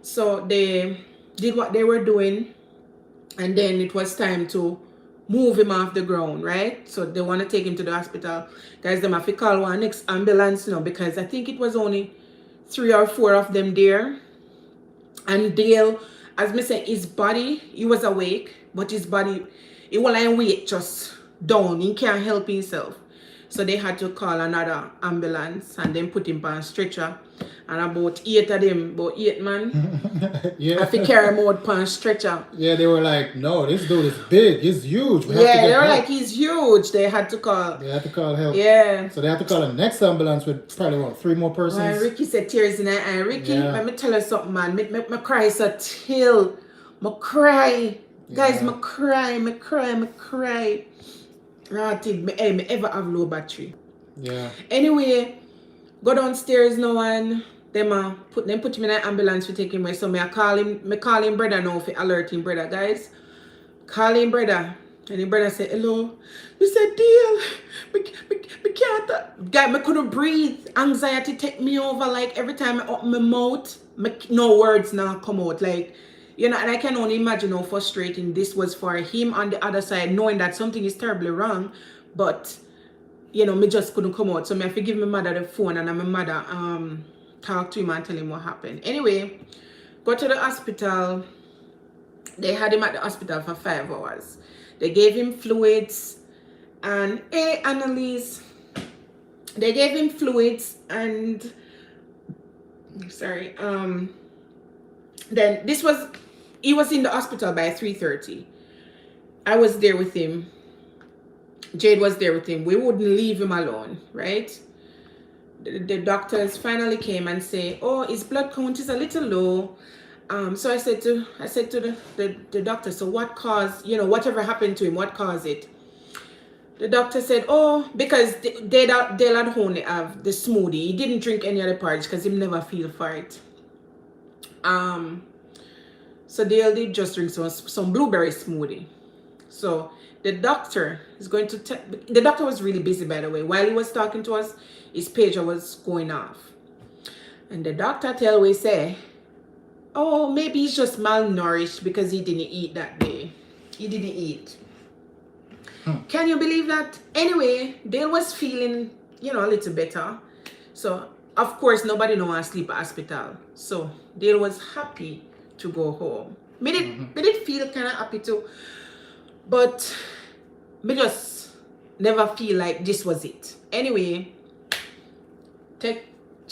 So they did what they were doing, and then it was time to move him off the ground, right? So they want to take him to the hospital. Guys, they have to call one next ambulance, you know, because I think it was only 3 or 4 of them there. And Dale, as me say, his body, he was awake, but his body, he was like weight just down. He can't help himself. So they had to call another ambulance and then put him on a stretcher. And about 8 of them, about 8 man, Yeah. I have to carry him out on a stretcher. Yeah, they were like, no, this dude is big, he's huge. We have to Yeah, get they were help. like, he's huge. They had to call. They had to call help. Yeah. So they had to call the next ambulance with probably what, 3 more persons. Well, Ricky said tears in her eye. Ricky, Yeah. let me tell you something, man. Me cry so till. Me cry. Guys, Yeah. me cry. Rotted. Me ever have low battery. Yeah. Anyway, go downstairs now and them put him in an ambulance to take him away. So me call him brother now for alert him brother, guys. Call him brother. And the brother said, hello. Me said, Deal. Me can't. Guy, me couldn't breathe. Anxiety take me over. Like every time I open my mouth, no words now come out. Like, you know, and I can only imagine how frustrating this was for him on the other side, knowing that something is terribly wrong. But, you know, me just couldn't come out. So me have to give my mother the phone, and my mother talk to him and tell him what happened. Anyway, go to the hospital. They had him at the hospital for 5 hours. They gave him fluids and Annalise. They gave him fluids and then he was in the hospital by 3:30. I was there with him. Jade was there with him. We wouldn't leave him alone, right? The doctors finally came and say, oh, his blood count is a little low. So I said to the doctor, so what caused, whatever happened to him, what caused it? The doctor said, oh, because Dale had only have the smoothie. He didn't drink any other porridge because he never feel for it. So Dale did just drink some blueberry smoothie. So the doctor is going to the doctor was really busy, by the way. While he was talking to us, his pager was going off. And the doctor say, oh, maybe he's just malnourished because he didn't eat that day. He didn't eat. Can you believe that? Anyway, Dale was feeling, a little better. So, of course, nobody don't want to sleep at hospital. So, Dale was happy to go home. Me did feel kind of happy too. But, me just never feel like this was it. Anyway,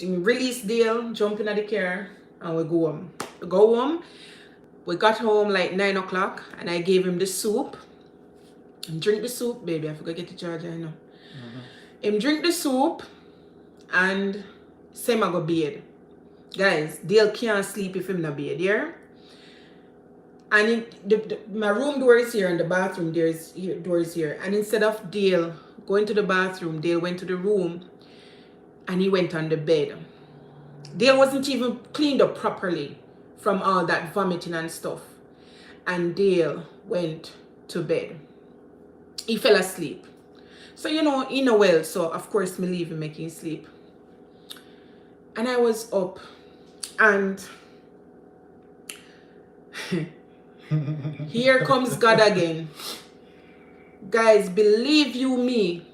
release Dale, jump in the car, and we go home. We got home like 9 o'clock, and I gave him the soup. Drink the soup, baby. I forgot to get the charger, I know. Him drink the soup and say I go bed. Guys, Dale can't sleep if him not bed, yeah? And my room door is here and the bathroom door is here. And instead of Dale going to the bathroom, Dale went to the room and he went on the bed. Dale wasn't even cleaned up properly from all that vomiting and stuff. And Dale went to bed. He fell asleep. So, he know well. So, of course, me leave him making sleep. And I was up. And here comes God again. Guys, believe you me.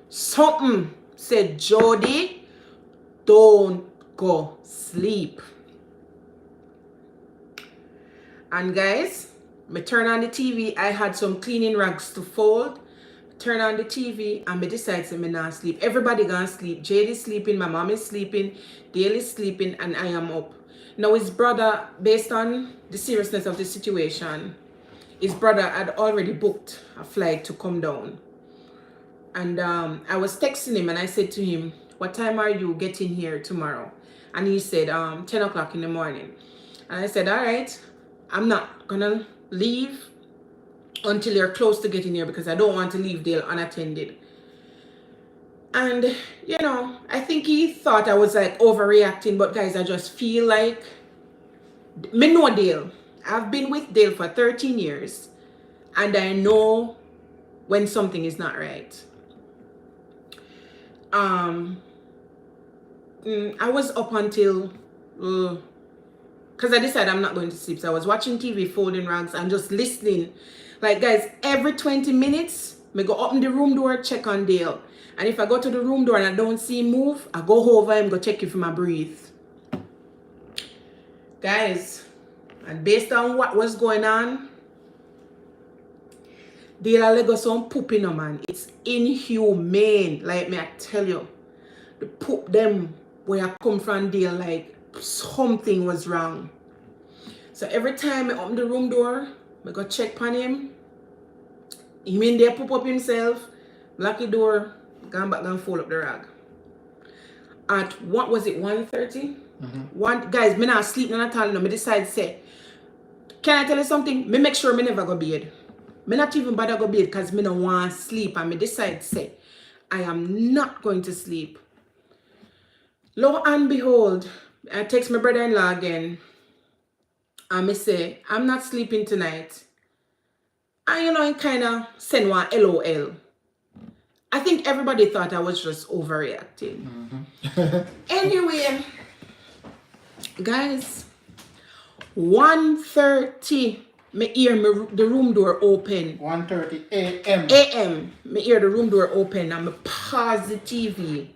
Something said, Jody, don't go sleep. And guys, me turn on the TV. I had some cleaning rags to fold. Turn on the TV and me decide to me not sleep. Everybody gonna sleep. Jade is sleeping. My mom is sleeping. Dale is sleeping. And I am up. Now his brother, based on the seriousness of the situation, his brother had already booked a flight to come down. And I was texting him and I said to him, what time are you getting here tomorrow? And he said 10 o'clock in the morning. And I said, all right, I'm not gonna leave until you're close to getting here because I don't want to leave Dale unattended. And I think he thought I was like overreacting, but guys, I just feel like me know Dale. I've been with Dale for 13 years and I know when something is not right. I was up until because I decided I'm not going to sleep. So I was watching TV, folding rags, and just listening. Like, guys, every 20 minutes, I go open the room door, check on Dale. And if I go to the room door and I don't see him move, I go over him, go check if I breathe. Guys, and based on what was going on, Dale let go some poop in a man. It's inhumane. Like me, I tell you. The poop them where I come from Dale, like something was wrong. So every time I open the room door, I go check on him. He in there poop up himself, lock the door, go back and fold up the rag. At what was it, 1:30? Guys, me not sleep none at all. No, me decide say, can I tell you something? Me make sure me never go bed. Me not even bother go bed because me no want sleep. And me decide say, I am not going to sleep. Lo and behold, I text my brother-in-law again. And me say, I'm not sleeping tonight. And I kind of send one LOL. I think everybody thought I was just overreacting. Anyway, guys, 1:30, me hear the room door open. 1:30 a.m. Me hear the room door open and me pause the TV.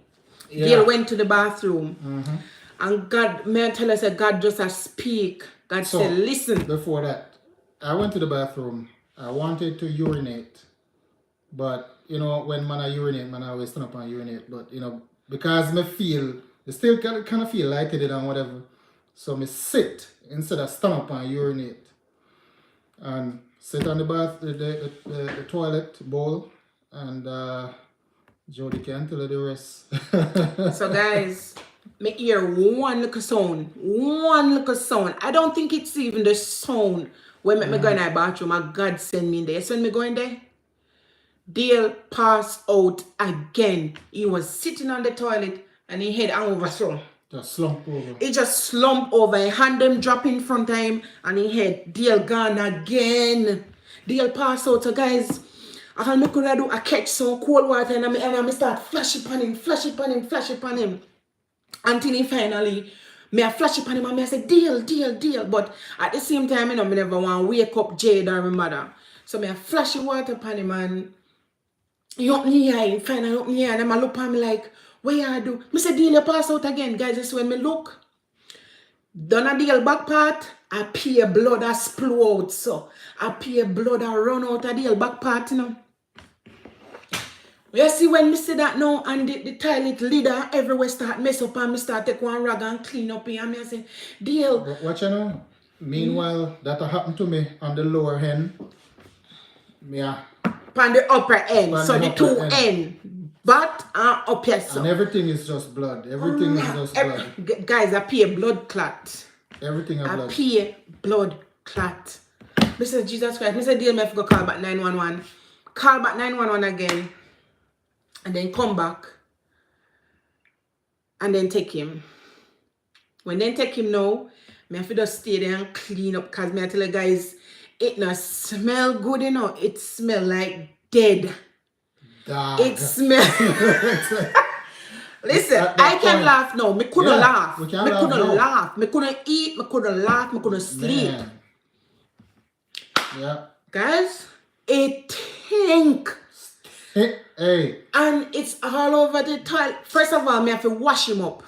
Dale went to the bathroom. Mm-hmm. And God, may I tell us that God just a speak. God So, said, listen. before that, I went to the bathroom. I wanted to urinate. But, you know, when man I urinate, man I always stand up and urinate. But, you know, because me feel, I still kind of feel lightheaded and whatever. So me sit instead of stand up and urinate. And sit on the the toilet bowl. And Jody can tell her the rest. So guys, me hear one little sound. One little sound. I don't think it's even the sound when me go in the bathroom and God send me in there. So when me go in there, Dale passed out again. He was sitting on the toilet and he head over so. Just slump over. He just slumped over. He hand them drop in front of him and he head Dale gone again. Dale passed out. So guys, all me could do, I catch some cold water and I start flash it on him, flash it on him, flash it on him. Until he finally, me I flash it on him and me I say, Dale, Dale, Dale. But at the same time, you know, me never want to wake up Jade or my mother. So me I flash the water upon him and he open the eye, finally open the eye and I look at me like, what you do? Me say, Dale, you pass out again. Guys, this when me look. Done a Dale back part, I pee blood a splow out. So I pee blood a run out of Dale back part, you know. You see when me see that now and the toilet leader everywhere start mess up and me start take one rag and clean up here and me I say, Dale. But what you know? Meanwhile, that happened to me on the lower end. Yeah. On the upper end. On so the the two upper end. But up here so. And everything is just blood. Everything is just blood. Guys, I pee a blood clot. Everything is blood. I pee blood clot. Mr. Jesus Christ. Mr. Dale, me have to go call back 911. Call back 911 again. And then come back. And then take him. When then take him now, me have to just stay there and clean up. Because me I tell you guys, it not smell good, you know. It smell like dead. Dog. It smell. Listen, I can laugh now. Me couldn't laugh. Me couldn't laugh. Me couldn't eat. Me couldn't laugh. Me couldn't sleep. Man. Yeah. Guys, it stink. Hey. And it's all over the toilet. First of all, me have to wash him up.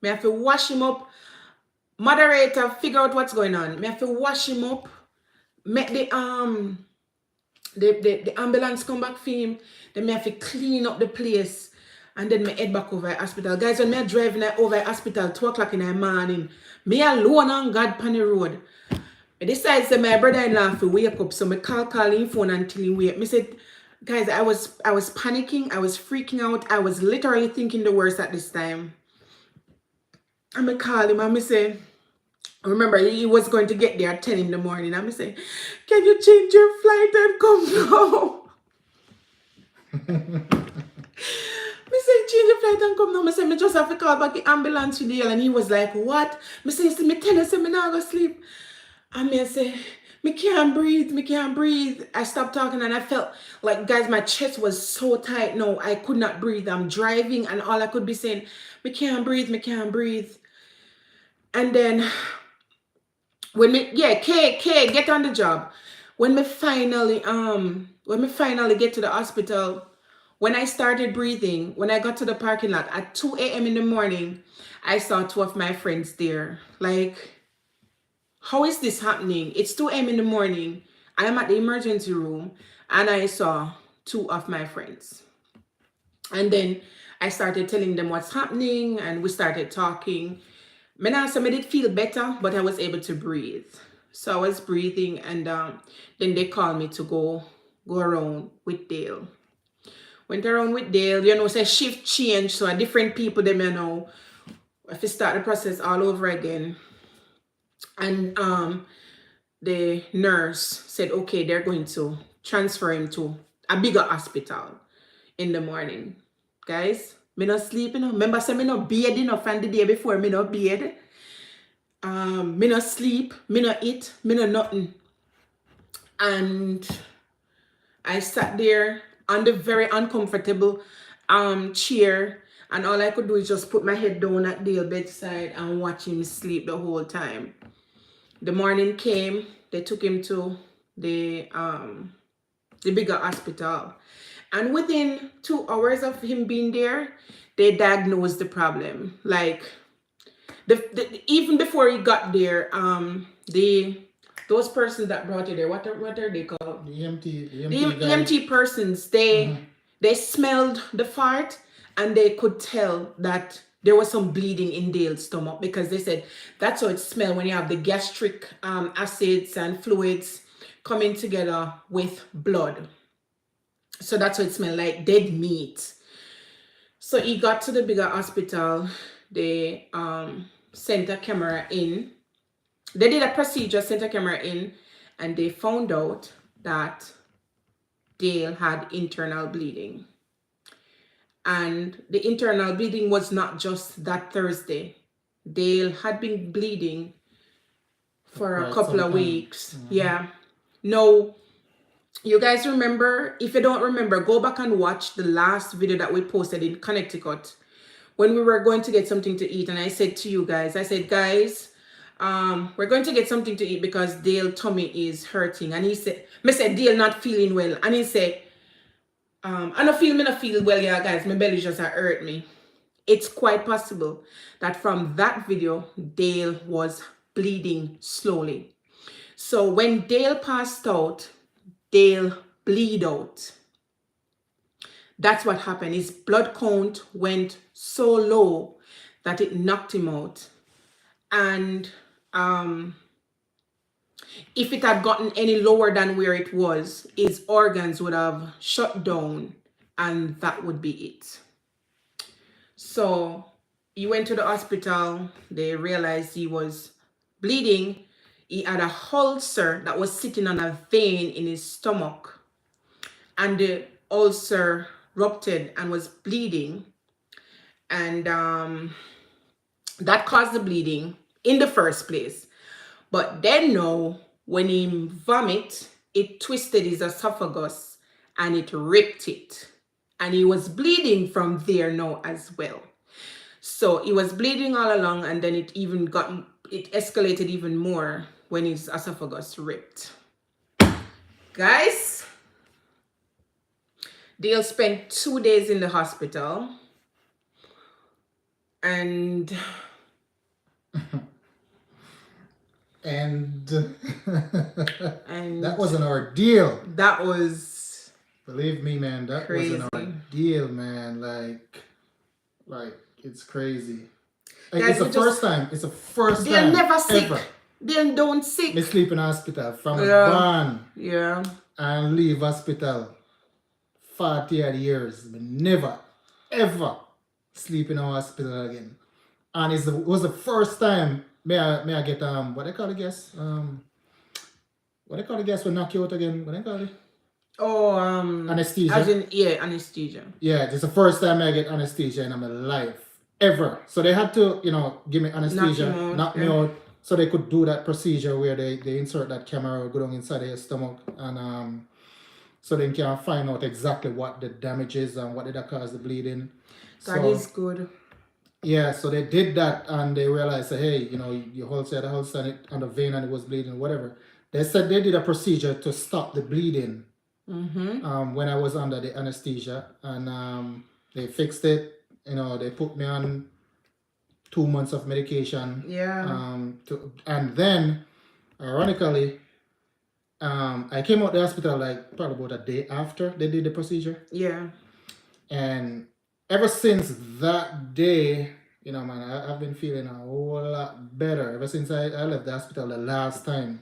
Me have to wash him up. Moderator, figure out what's going on. Me have to wash him up. Make the ambulance come back for him. Then me have to clean up the place. And then me head back over the hospital. Guys, when me driving over the hospital 2 o'clock in the morning, me alone on God on the road. I decided to my brother-in-law to wake up. So me call him phone until he wake. Me said, guys, I was panicking. I was freaking out. I was literally thinking the worst at this time. And I call him and I say, remember, he was going to get there at 10 in the morning. And I say, can you change your flight and come now? I say, change your flight and come now. I say, I just have to call back the ambulance for Dale. And he was like, what? I say, you see, me tell you, say, me not go sleep. And I say, me can't breathe, me can't breathe. I stopped talking and I felt like, guys, my chest was so tight. No, I could not breathe. I'm driving and all I could be saying, me can't breathe, me can't breathe. And then, when me, K, get on the job. When me finally get to the hospital, when I started breathing, when I got to the parking lot at 2 a.m. in the morning, I saw 2 of my friends there. Like, how is this happening? It's 2 a.m. in the morning. I am at the emergency room and I saw 2 of my friends. And then I started telling them what's happening and we started talking. I did feel better, but I was able to breathe. So I was breathing and then they called me to go around with Dale. Went around with Dale, you know, say shift change. So different people, they may know. I have to start the process all over again. And the nurse said, okay, they're going to transfer him to a bigger hospital in the morning. Guys, me not sleep, you know. Remember, say me not bed, you know, from the day before, me not bed. Me not sleep, me not eat, me not nothing. And I sat there on the very uncomfortable chair. And all I could do is just put my head down at Dale's bedside and watch him sleep the whole time. The morning came, they took him to the the bigger hospital. And within 2 hours of him being there, they diagnosed the problem. Like even before he got there, those persons that brought you there, what are they called? The EMT, the The EMT guy. EMT persons, they smelled the fart and they could tell that there was some bleeding in Dale's stomach, because they said that's how it smells when you have the gastric acids and fluids coming together with blood. So that's what it smelled like, dead meat. So he got to the bigger hospital. They sent a camera in. They did a procedure, sent a camera in, and they found out that Dale had internal bleeding. And the internal bleeding was not just that Thursday. Dale had been bleeding for a couple of weeks. Yeah. No, you guys remember? If you don't remember, go back and watch the last video that we posted in Connecticut when we were going to get something to eat. And I said to you guys, guys, we're going to get something to eat because Dale's tummy is hurting. And he said, me said, Dale not feeling well. And he said, I don't feel well, yeah, guys. My belly just hurt me. It's quite possible that from that video, Dale was bleeding slowly. So when Dale passed out, Dale bleed out. That's what happened. His blood count went so low that it knocked him out. And if it had gotten any lower than where it was, his organs would have shut down and that would be it. So he went to the hospital. They realized he was bleeding. He had a ulcer that was sitting on a vein in his stomach. And the ulcer ruptured and was bleeding. And that caused the bleeding in the first place. But then now, when he vomit, it twisted his esophagus and it ripped it. And he was bleeding from there now as well. So he was bleeding all along, and then it escalated even more when his esophagus ripped. Guys, Dale spent 2 days in the hospital. And that was an ordeal. That was, believe me, man, that crazy. was an ordeal, man. Like it's crazy. Like, guys, it's the first time. It's the first they're time never sick. ever. They don't sick. They sleep in hospital from Yeah. born Yeah. and leave hospital 40 odd years. But never, ever sleep in a hospital again. And it was the first time may I get what they call the gas? What they call the gas will knock you out again? What they call it? Oh, anesthesia. Anesthesia. Yeah, it's the first time I get anesthesia in my life ever. So they had to, give me anesthesia, knock me out, so they could do that procedure where they insert that camera go down inside your stomach, and so they can find out exactly what the damage is and what did that cause the bleeding. That is good. Yeah, so they did that and they realized, hey, you ulcer the ulcer on the vein and it was bleeding, whatever. They said they did a procedure to stop the bleeding. When I was under the anesthesia, and they fixed it. They put me on 2 months of medication. Yeah. And then, ironically, I came out the hospital like probably about a day after they did the procedure. Yeah. And ever since that day, man, I've been feeling a whole lot better. Ever since I left the hospital the last time.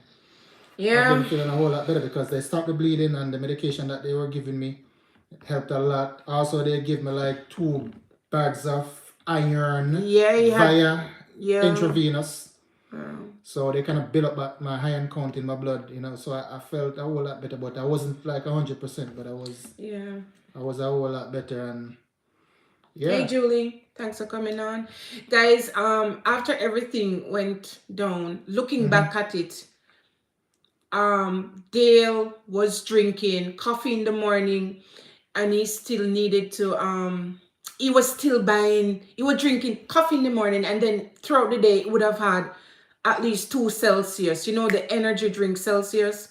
Yeah. I've been feeling a whole lot better because they stopped the bleeding, and the medication that they were giving me helped a lot. Also, they give me like 2 bags of iron via intravenous. So they kind of build up my iron count in my blood, So I felt a whole lot better, but I wasn't like 100%, but I was. Yeah. I was a whole lot better, and yeah. Hey Julie, thanks for coming on, guys. After everything went down, looking back at it, Dale was drinking coffee in the morning, and he still needed to he was drinking coffee in the morning, and then throughout the day he would have had at least 2 Celsius, the energy drink Celsius.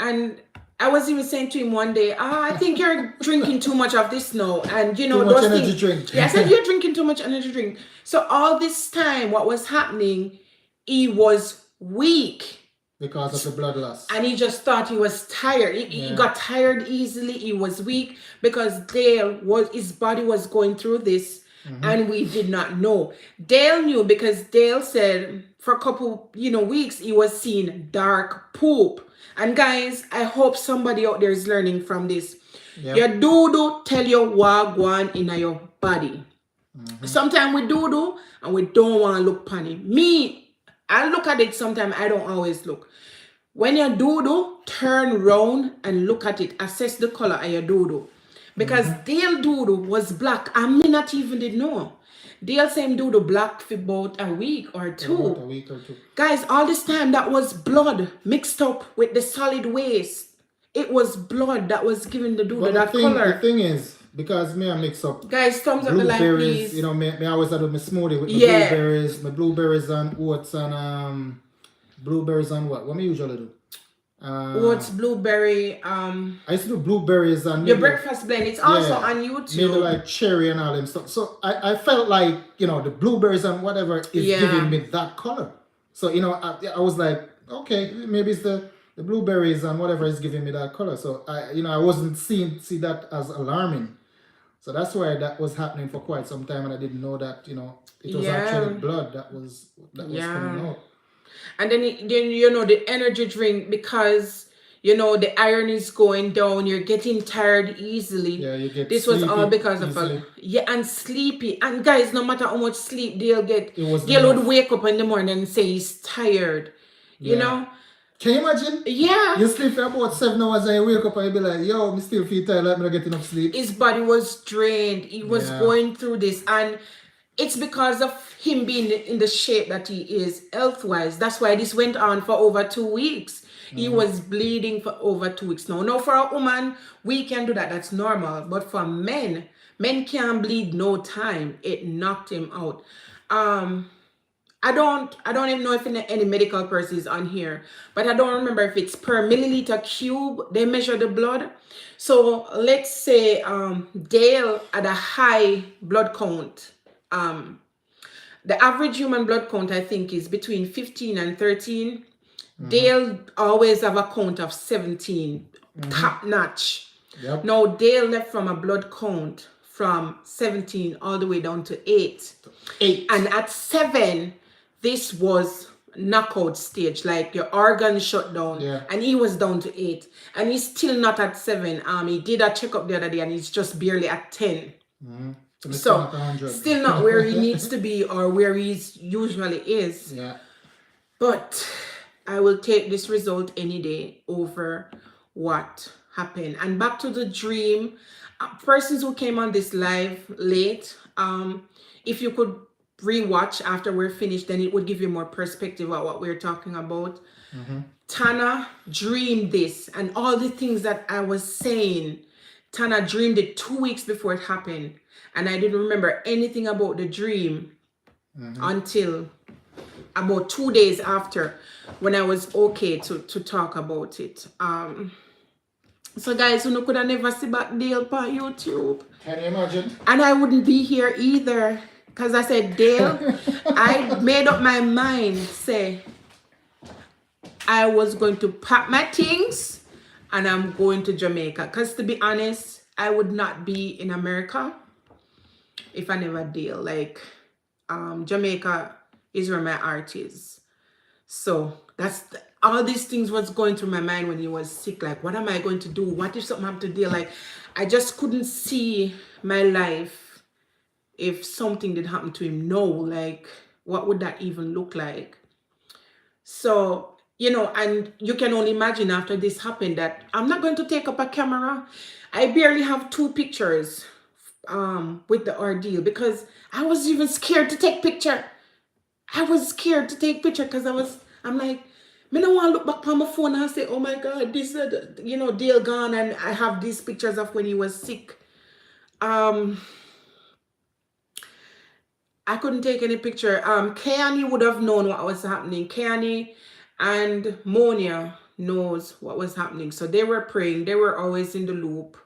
And I was even saying to him one day, I think you're drinking too much of this now. And you Too know, much those energy things. drink. Yeah, I said, you're drinking too much energy drink. So all this time, what was happening, he was weak. Because of the blood loss. And he just thought he was tired. He got tired easily. He was weak because his body was going through this, and we did not know. Dale knew because Dale said for a couple, weeks he was seeing dark poop. And guys, I hope somebody out there is learning from this. Yep. Your doo-doo tell you what going in your body. Sometimes we doo-doo and we don't want to look funny. Me, I look at it sometimes. I don't always look. When you doo-doo, turn round and look at it. Assess the color of your doo-doo. Because Dale doo-doo was black. I may not even did know. Dale same doo-doo black for about a week or two. About a week or two. Guys, all this time that was blood mixed up with the solid waste. It was blood that was giving the doo-doo that color. The thing is, because me I mix up guys, thumbs up the like, blueberries, please. me always do my smoothie with my blueberries and oats and blueberries and what me usually do? Oats, blueberry. I used to do blueberries and your breakfast blend. It's also on YouTube. Maybe like cherry and all them stuff. So I felt like the blueberries and whatever is giving me that color. So I was like, okay, maybe it's the blueberries and whatever is giving me that color. So I wasn't see that as alarming. So that's why that was happening for quite some time, and I didn't know that it was actually blood that was coming out. And then the energy drink, because the iron is going down, you're getting tired easily. Yeah, you get. This was all because of and sleepy. And guys, no matter how much sleep Dale would wake up in the morning and say he's tired. You know. Can you imagine? Yeah. You sleep for about 7 hours and you wake up and you be like, yo, I still feel tired, like I'm not getting enough sleep. His body was drained. He was going through this. And it's because of him being in the shape that he is health-wise. That's why this went on for over 2 weeks. He was bleeding for over 2 weeks now. Now, for a woman, we can do that. That's normal. But for men can't bleed no time. It knocked him out. I don't even know if any medical person is on here, but I don't remember if it's per milliliter cube they measure the blood. So let's say Dale had a high blood count. The average human blood count, I think, is between 15 and 13. Dale always have a count of 17, top notch. Yep. Now Dale left from a blood count from 17 all the way down to 8. And at 7, this was knockout stage, like your organs shut down. And he was down to 8, and he's still not at 7. He did a checkup the other day and he's just barely at 10. So still not where he needs to be or where he usually is. But I will take this result any day over what happened. And back to the dream, persons who came on this live late, if you could rewatch after we're finished, then it would give you more perspective of what we're talking about. Tana dreamed this, and all the things that I was saying, Tana dreamed it 2 weeks before it happened, and I didn't remember anything about the dream until about 2 days after, when I was okay to talk about it. So guys, you could have never see back Dale on YouTube. Can you imagine? And I wouldn't be here either. Because I said, Dale, I made up my mind, say, I was going to pack my things and I'm going to Jamaica. Because to be honest, I would not be in America if I never Dale. Like, Jamaica is where my heart is. So that's all these things was going through my mind when he was sick. Like, what am I going to do? What if something happened to Dale? Like, I just couldn't see my life if something did happen to him. No, like, what would that even look like? So, and you can only imagine after this happened that I'm not going to take up a camera. I barely have 2 pictures with the ordeal because I was even scared to take picture. I was scared to take picture because I'm like, I don't want to look back on my phone and say, oh my God, this is, Dale gone, and I have these pictures of when he was sick. I couldn't take any picture. Keani would have known what was happening. Keani and Monia, knows what was happening. So they were praying. They were always in the loop.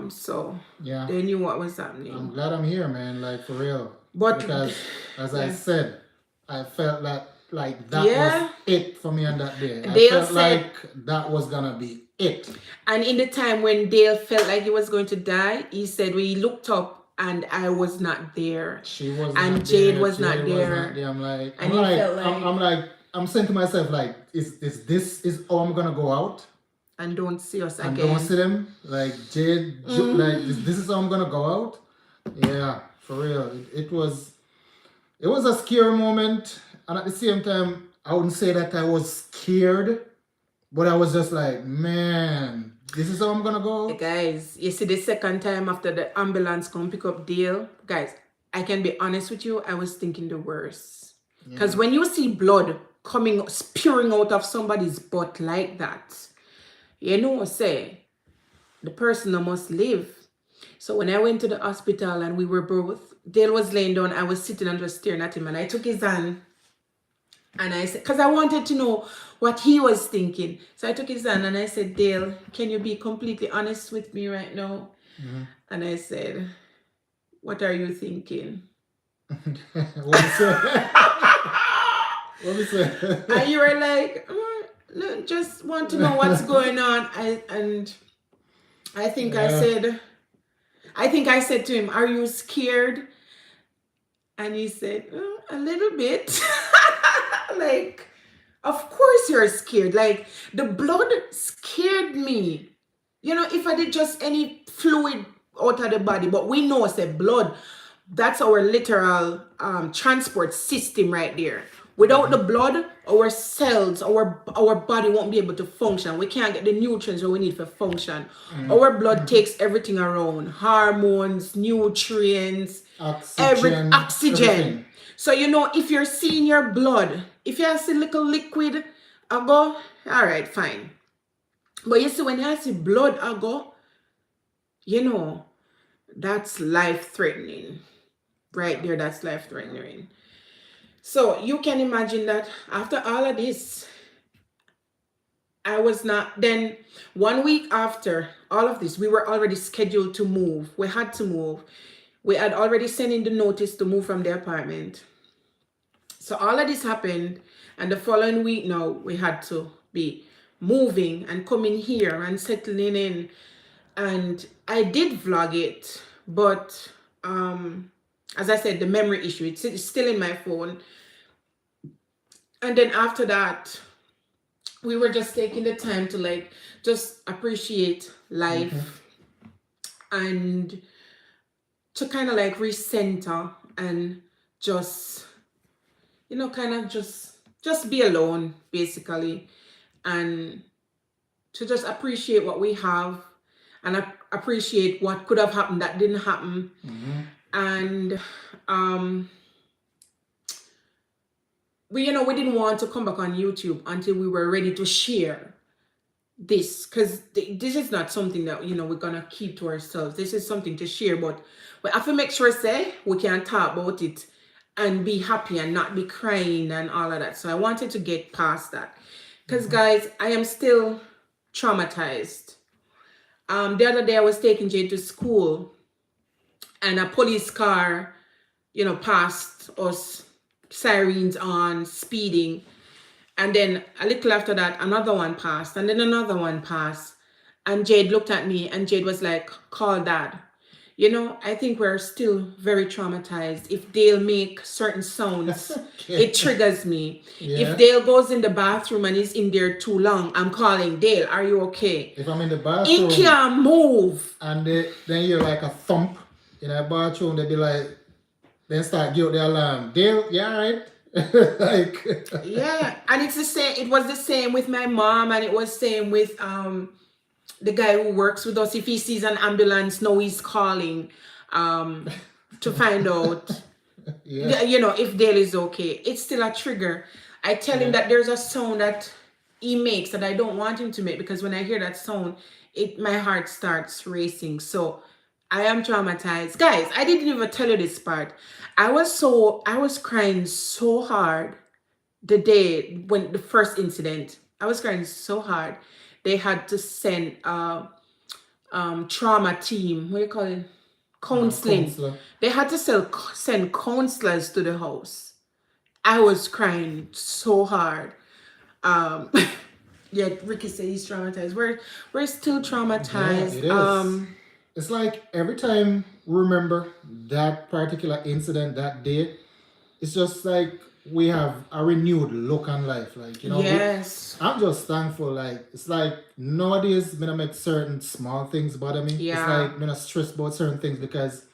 So Yeah. they knew what was I'm happening. glad I'm here, man. Like for real. But Because as I yeah, said, I felt like that was yeah, it for me on that day. I Dale felt said, like that was gonna be it. and in the time when Dale felt like he was going to die, he said we looked up and I was not there, She was and not Jade there. was not Jade was not there, there. I'm like, and he felt like, I'm saying to myself, like, is this is how I'm gonna go out? and don't see us And don't see again. them like Jade, like this is how I'm gonna go out. Yeah, for real. It was a scary moment, and at the same time, I wouldn't say that I was scared, but I was just like, man, this is how I'm gonna go out. Guys, you see, the second time after the ambulance come pick up Dale, guys, I can be honest with you, I was thinking the worst. Because Yeah. when you see blood coming, spewing out of somebody's butt like that, you know, say, the person must live. So when I went to the hospital and we were both, Dale was laying down, I was sitting and just staring at him, and I took his hand and I said, because I wanted to know what he was thinking. So I took his hand and I said, Dale, can you be completely honest with me right now? And I said, what are you thinking? What you say? What you say? And you were like, no, just want to know what's going on. I think I said to him, are you scared? And he said, a little bit. Like, of course you're scared. Like, the blood scared me. You know, if I did just any fluid out of the body, but we know it's a blood. That's our literal transport system right there. Without the blood, our cells, our body won't be able to function. We can't get the nutrients that we need for function. Our blood takes everything around, hormones, nutrients, Oxygen, oxygen. everything. So you know, if you're seeing your blood, if you see little liquid, I go, all right, fine. But you see, when you see blood, I go, you know, that's life threatening. Right there, that's life threatening. So you can imagine that after all of this, I was not, then 1 week after all of this, we were already scheduled to move. We had to move. We had already sent in the notice to move from the apartment. So all of this happened, and the following week now, we had to be moving and coming here and settling in. And I did vlog it, but as I said, the memory issue, it's still in my phone. And then after that, we were just taking the time to like just appreciate life and to kind of like recenter and just, you know, kind of just be alone basically, and to just appreciate what we have and appreciate what could have happened that didn't happen. And we didn't want to come back on YouTube until we were ready to share this, because this is not something that we're gonna keep to ourselves. This is something to share, but we have to make sure we can talk about it and be happy and not be crying and all of that. So I wanted to get past that, because guys, I am still traumatized. The other day I was taking Jade to school and a police car passed us, sirens on, speeding. And then a little after that, another one passed, and then another one passed. And Jade looked at me and Jade was like, call dad. I think we're still very traumatized. If Dale make certain sounds, it triggers me. Yeah. If Dale goes in the bathroom and he's in there too long, I'm calling Dale, are you okay? If I'm in the bathroom, he can't move. And then you're like a thump in a bathroom, they be like, then start give the alarm. Dale, you alright? Like Yeah, and it's the same. It was the same with my mom, and it was same with the guy who works with us. If he sees an ambulance, now he's calling to find out yeah. if Dale is okay. It's still a trigger. I tell him that there's a sound that he makes that I don't want him to make, because when I hear that sound, my heart starts racing. So I am traumatized. Guys, I didn't even tell you this part. I was crying so hard the day when the first incident. I was crying so hard. They had to send trauma team. What do you call it? Counseling. Counselor. They had to send counselors to the house. I was crying so hard. Um, yeah, Ricky said he's traumatized. We're still Yeah, traumatized. it is. It's like every time we remember that particular incident that day, it's just like we have a renewed look on life. Like, Yes. I'm just thankful. Like, it's like nowadays, I'm gonna make certain small things bother me. It's Yeah. like I'm gonna stress about certain things because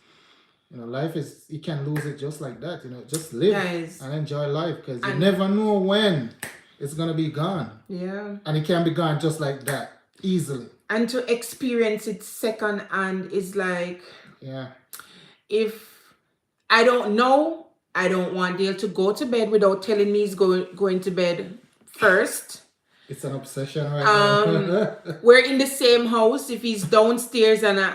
life is, you can lose it just like that. Just live Guys. and enjoy life because you never know when it's gonna be gone. Yeah. And it can be gone just like that, easily. And to experience it secondhand is like, Yeah. if I don't know, I don't want Dale to go to bed without telling me he's going to bed first. It's an obsession right now. We're in the same house. If he's downstairs, and I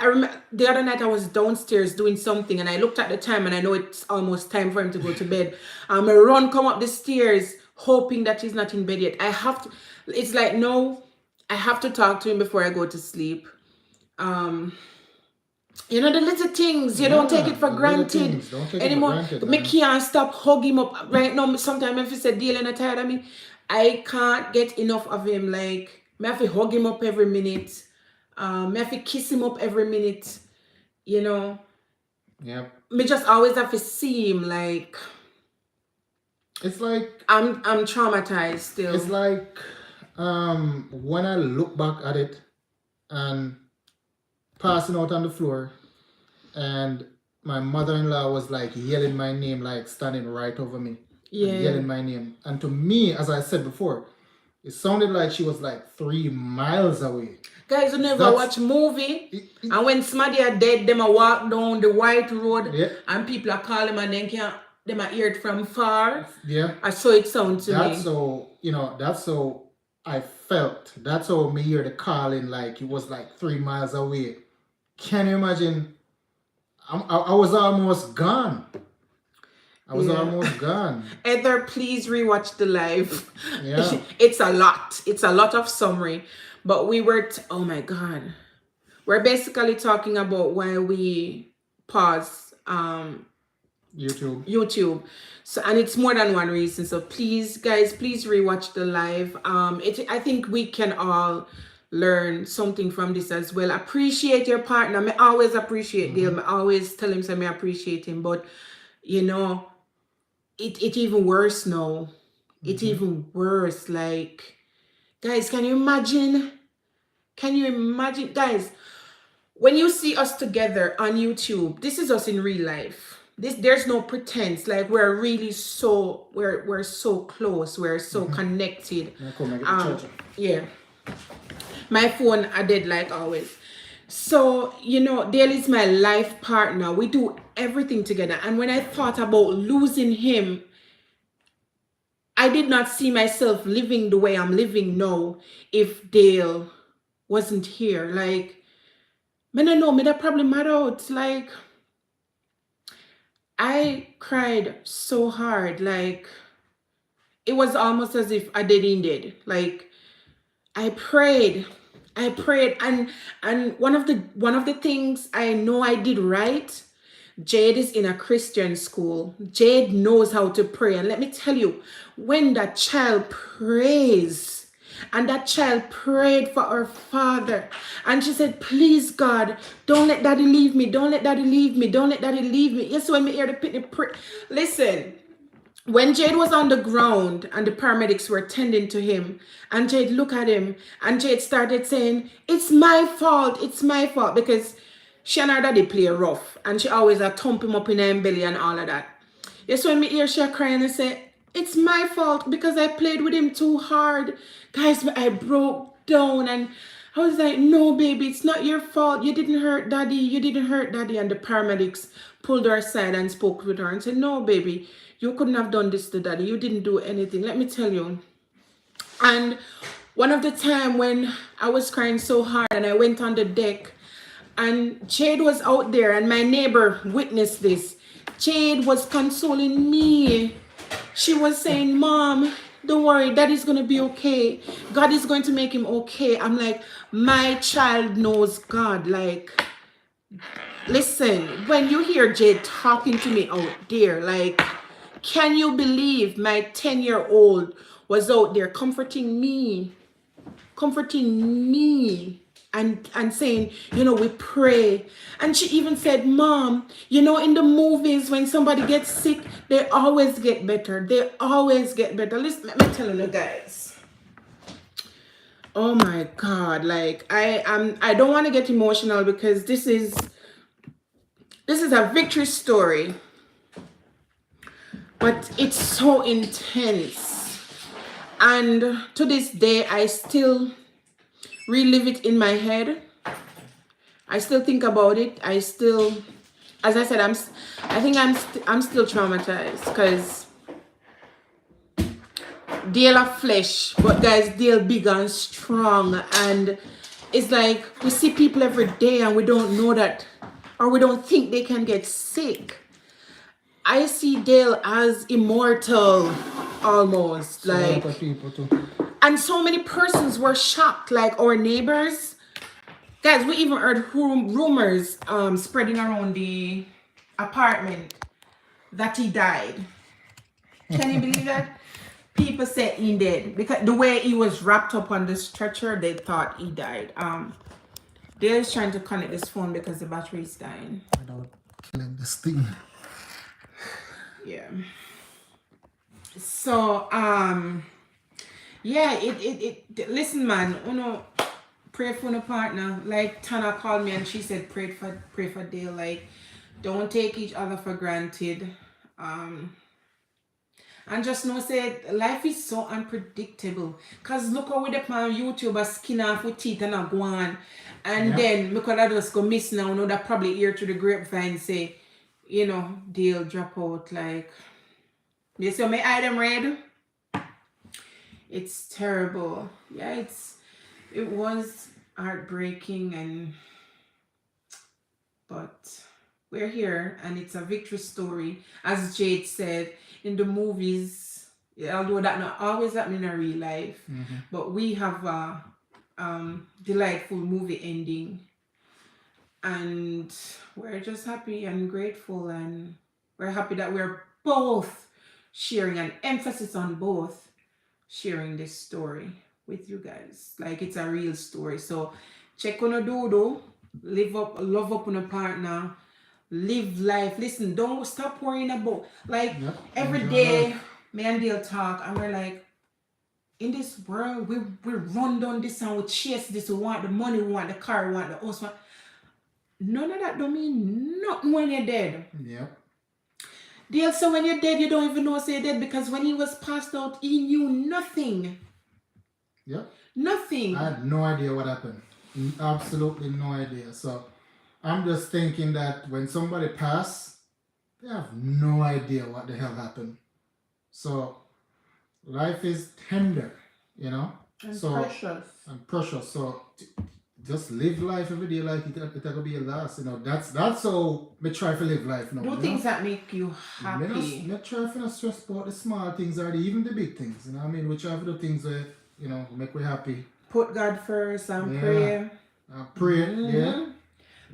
remember the other night I was downstairs doing something, and I looked at the time, and I know it's almost time for him to go to bed. I run, come up the stairs, hoping that he's not in bed yet. I have to. It's like, no, I have to talk to him before I go to sleep. The little things, you don't take it for granted anymore. Me can't stop hugging him up right now. Sometimes if he said dealing tired of me, I can't get enough of him. Like, me have to hug him up every minute. Me have to kiss him up every minute. Yep. Me just always have to see him. Like, it's like I'm traumatized still. It's like when I look back at it and passing out on the floor, and my mother-in-law was like yelling my name, like standing right over me, and yelling my name. And to me, as I said before, it sounded like she was like 3 miles away. Guys who never watch movie, and when somebody are dead, them a walk down the white road, and people are calling and then them are hear it from far. Yeah. I saw it sound to me. That's so, that's how I felt. That's how me hear the calling, like it was like 3 miles away. Can you imagine? I was almost gone. I was almost gone. Either please rewatch the live. Yeah. It's a lot. It's a lot of summary. But we were, oh my God. We're basically talking about why we pause YouTube. So, and it's more than one reason. So please, guys, please rewatch the live. I think we can all learn something from this as well. Appreciate your partner. I always appreciate Dale. I always tell him I appreciate him. But it even worse now. It even worse. Like, guys, can you imagine? Can you imagine, guys? When you see us together on YouTube, this is us in real life. There's no pretense. Like, we're really so we're so close. We're so connected. Yeah. My phone I did like always. So, Dale is my life partner. We do everything together. And when I thought about losing him, I did not see myself living the way I'm living now if Dale wasn't here. Like, man, I know me that probably matter out. Like, I cried so hard. Like, it was almost as if I did. Like, I prayed, and one of the things I know I did right. Jade is in a Christian school. Jade knows how to pray, and let me tell you, when that child prays, and that child prayed for her father, and she said, "Please God, don't let Daddy leave me. Don't let Daddy leave me. Don't let Daddy leave me." Yes, when me hear the pitney pray, listen. When Jade was on the ground and the paramedics were tending to him, and Jade looked at him, and Jade started saying, "It's my fault, because she and her daddy play rough, and she always thump him up in her belly and all of that. Yes, when me hear she crying and say, "It's my fault because I played with him too hard." Guys, I broke down, and I was like, "No, baby, it's not your fault. You didn't hurt Daddy. You didn't hurt Daddy." And the paramedics pulled her aside and spoke with her and said, "No, baby, you couldn't have done this to Daddy. You didn't do anything. Let me tell you." And one of the time when I was crying so hard and I went on the deck, and Jade was out there, and my neighbor witnessed this. Jade was consoling me. She was saying, "Mom, don't worry, daddy's gonna be okay. God is going to make him okay. I'm like, my child knows God. Like, listen, when you hear Jade talking to me out there, like, can you believe my 10-year-old was out there comforting me and saying, we pray. And she even said, Mom, in the movies when somebody gets sick, they always get better. They always get better. Listen, let me tell you guys. Oh my God. Like, I don't want to get emotional because this is a victory story. But it's so intense. And to this day, I still relive it in my head. I still think about it. As I said, I think I'm still traumatized because Dale are flesh, but guys, Dale big and strong, and it's like we see people every day and we don't know that, or we don't think they can get sick. I see Dale as immortal, almost So a lot like, of people too. and so many persons were shocked, like our neighbors. Guys, we even heard rumors spreading around the apartment that he died. Can you believe that? People said he did because the way he was wrapped up on the stretcher, they thought he died. They're trying to connect this phone because the battery is dying. Without killing this thing. Yeah. So yeah, it listen, man, pray for the partner. Like Tana called me and she said pray for Dale. Like, don't take each other for granted. And just know say life is so unpredictable. Cause look how we the on YouTube a skin off with teeth and a go on. And then look at that just go miss now. That probably hear to the grapevine say, Dale drop out. Like, you see my item red? It's terrible. Yeah, it was heartbreaking, but we're here and it's a victory story. As Jade said, in the movies, although that not always happen in a real life, but we have a delightful movie ending. And we're just happy and grateful, and we're happy that we're both sharing, an emphasis on both sharing this story with you guys. Like, it's a real story. So check on a dodo, love up on a partner, live life. Listen, don't stop worrying about, like, every day me and Dale talk and we're like, in this world we run down this and we chase this, we want the money, we want the car, we want the house. None of that don't mean nothing when you're dead. Yep. Dale, so when you're dead, you don't even know say you're dead, because when he was passed out, he knew nothing. Yep. Nothing. I had no idea what happened. Absolutely no idea. So I'm just thinking that when somebody passed, they have no idea what the hell happened. So life is tender, And precious. And precious. So just live life every day like it's gonna be your last. That's how me try to live life now. Do things that make you happy. Me try to not stress about the small things or even the big things. I mean, we try to do things that make we happy. Put God first and pray. Pray,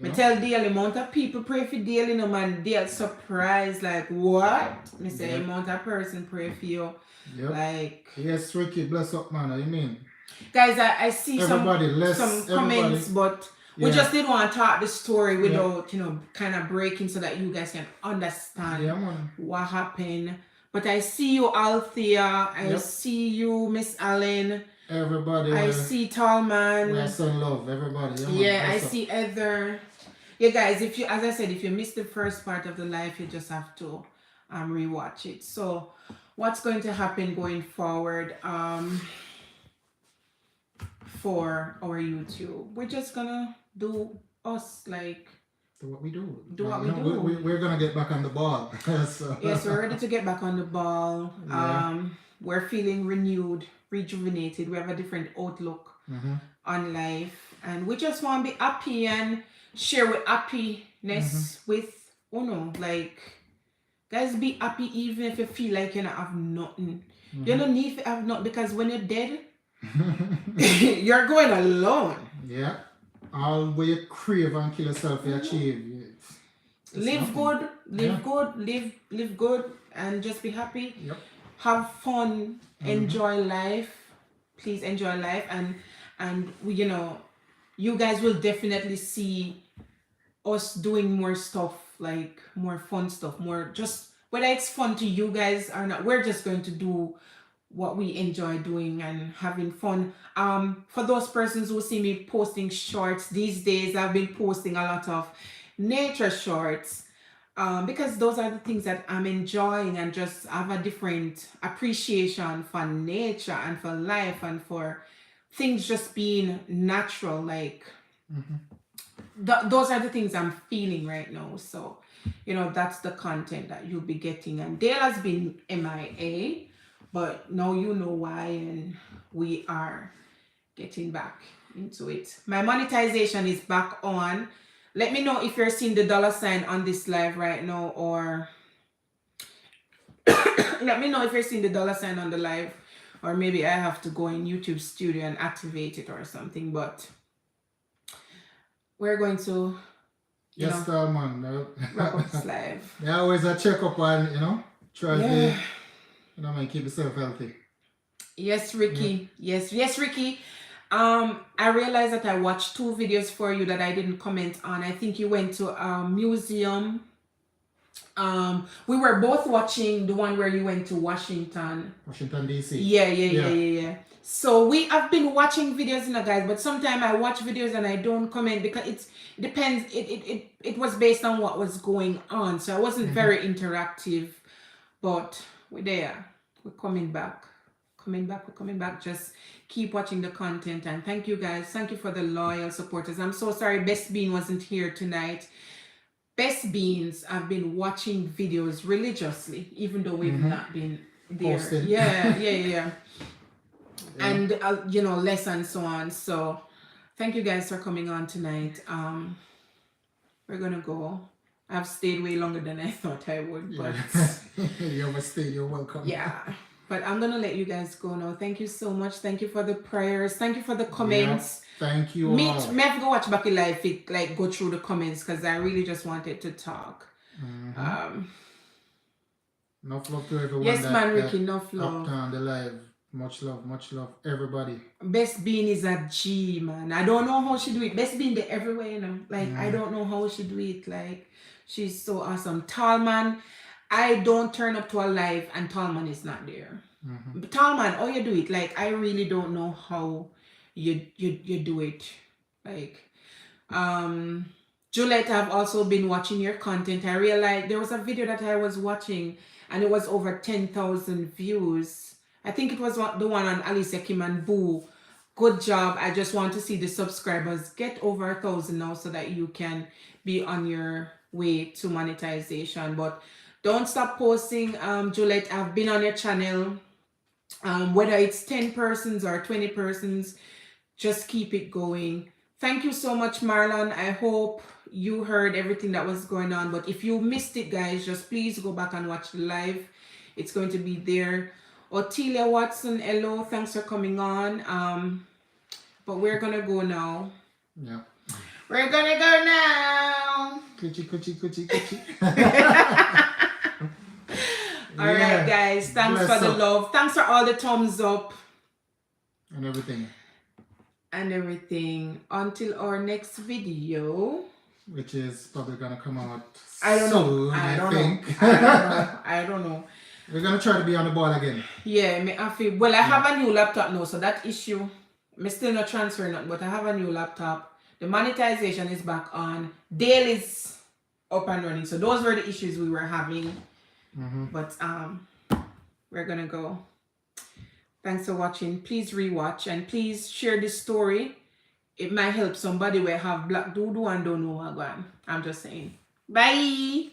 Me tell Dale, the amount of people pray for Dale, man. Dale surprised, like, what? Me say, the amount of person pray for you. Yep. Like, yes, Ricky, bless up, man. You mean? Guys, I see some comments, but we just didn't want to talk the story without, kind of breaking so that you guys can understand what happened. But I see you, Althea. I see you, Miss Allen. Everybody. I see Tallman. We're so love, everybody. I see Heather. Yeah, guys, as I said, if you missed the first part of the life, you just have to rewatch it. So what's going to happen going forward for our YouTube? We're just gonna do us, like, do what we do. We're gonna get back on the ball. So. Yes, we're ready to get back on the ball. We're feeling renewed, rejuvenated. We have a different outlook on life, and we just want to be happy and share with happiness with like, guys, be happy even if you feel like you don't have nothing. You don't need to have not because when you're dead, you're going alone. Yeah. All where you crave and kill yourself, you achieve. It's Live nothing. good, live Yeah. good, live good, and just be happy. Yep. Have fun, enjoy life. Please enjoy life, and you know, you guys will definitely see us doing more stuff, like more fun stuff, more just whether it's fun to you guys or not. We're just going to do what we enjoy doing and having fun. For those persons who see me posting shorts these days, I've been posting a lot of nature shorts, because those are the things that I'm enjoying and just have a different appreciation for nature and for life and for things just being natural. Like those are the things I'm feeling right now. So, you know, that's the content that you'll be getting. And Dale has been MIA, but now you know why, and we are getting back into it. My monetization is back on. Let me know if you're seeing the $ on this live right now, or let me know if you're seeing the $ on the live, or maybe I have to go in YouTube Studio and activate it or something. But we're going to Yes, man. wrap up this live. They always a check up and, try to, Yeah. man, keep yourself healthy. Yes, Ricky. Yes, Ricky. I realized that I watched 2 videos for you that I didn't comment on. I think you went to a museum. We were both watching the one where you went to Washington DC. Yeah. So we have been watching videos, guys, but sometimes I watch videos and I don't comment because it depends. It was based on what was going on, so I wasn't very interactive. But we're there. We're coming back. We're coming back. Just keep watching the content, and thank you guys. Thank you for the loyal supporters. I'm so sorry Best Bean wasn't here tonight. Best Beans, I've been watching videos religiously, even though we've not been there. Posted. Yeah. And less and so on. So thank you guys for coming on tonight. We're gonna go. I've stayed way longer than I thought I would, but you must stay. You're welcome. yeah. But I'm gonna let you guys go now. Thank you so much. Thank you for the prayers. Thank you for the comments. Thank you Me all. have to go watch back in live, like go through the comments, because I really just wanted to talk. Enough love to everyone. Yes, man, Ricky. Enough love. Up on the live. Much love, everybody. Best Bean is a G, man. I don't know how she do it. Best Bean there everywhere, Like I don't know how she do it. Like she's so awesome. Tallman, I don't turn up to a live and Tallman is not there. Tallman, how you do it? Like I really don't know how you do it. Like Juliet, I've also been watching your content. I realized there was a video that I was watching and it was over 10,000 views. I think it was the one on Alicia Kim and Boo. Good job. I just want to see the subscribers get over 1,000 now so that you can be on your way to monetization. But don't stop posting, Juliet. I've been on your channel. Whether it's 10 persons or 20 persons, just keep it going. Thank you so much, Marlon. I hope you heard everything that was going on. But if you missed it, guys, just please go back and watch the live. It's going to be there. Otelia Watson, hello. Thanks for coming on. But we're going to go now. Yeah. We're going to go now. Coochie. All right, guys. Thanks for the love. Thanks for all the thumbs up. And everything. Until our next video. Which is probably going to come out I don't know. I don't know. We're going to try to be on the ball again. Yeah, I have a new laptop now, so that issue, I'm still not transferring it, but I have a new laptop. The monetization is back on. Dale is up and running. So those were the issues we were having. But we're going to go. Thanks for watching. Please rewatch and please share this story. It might help somebody where have black doodoo and don't know what going. I'm just saying. Bye.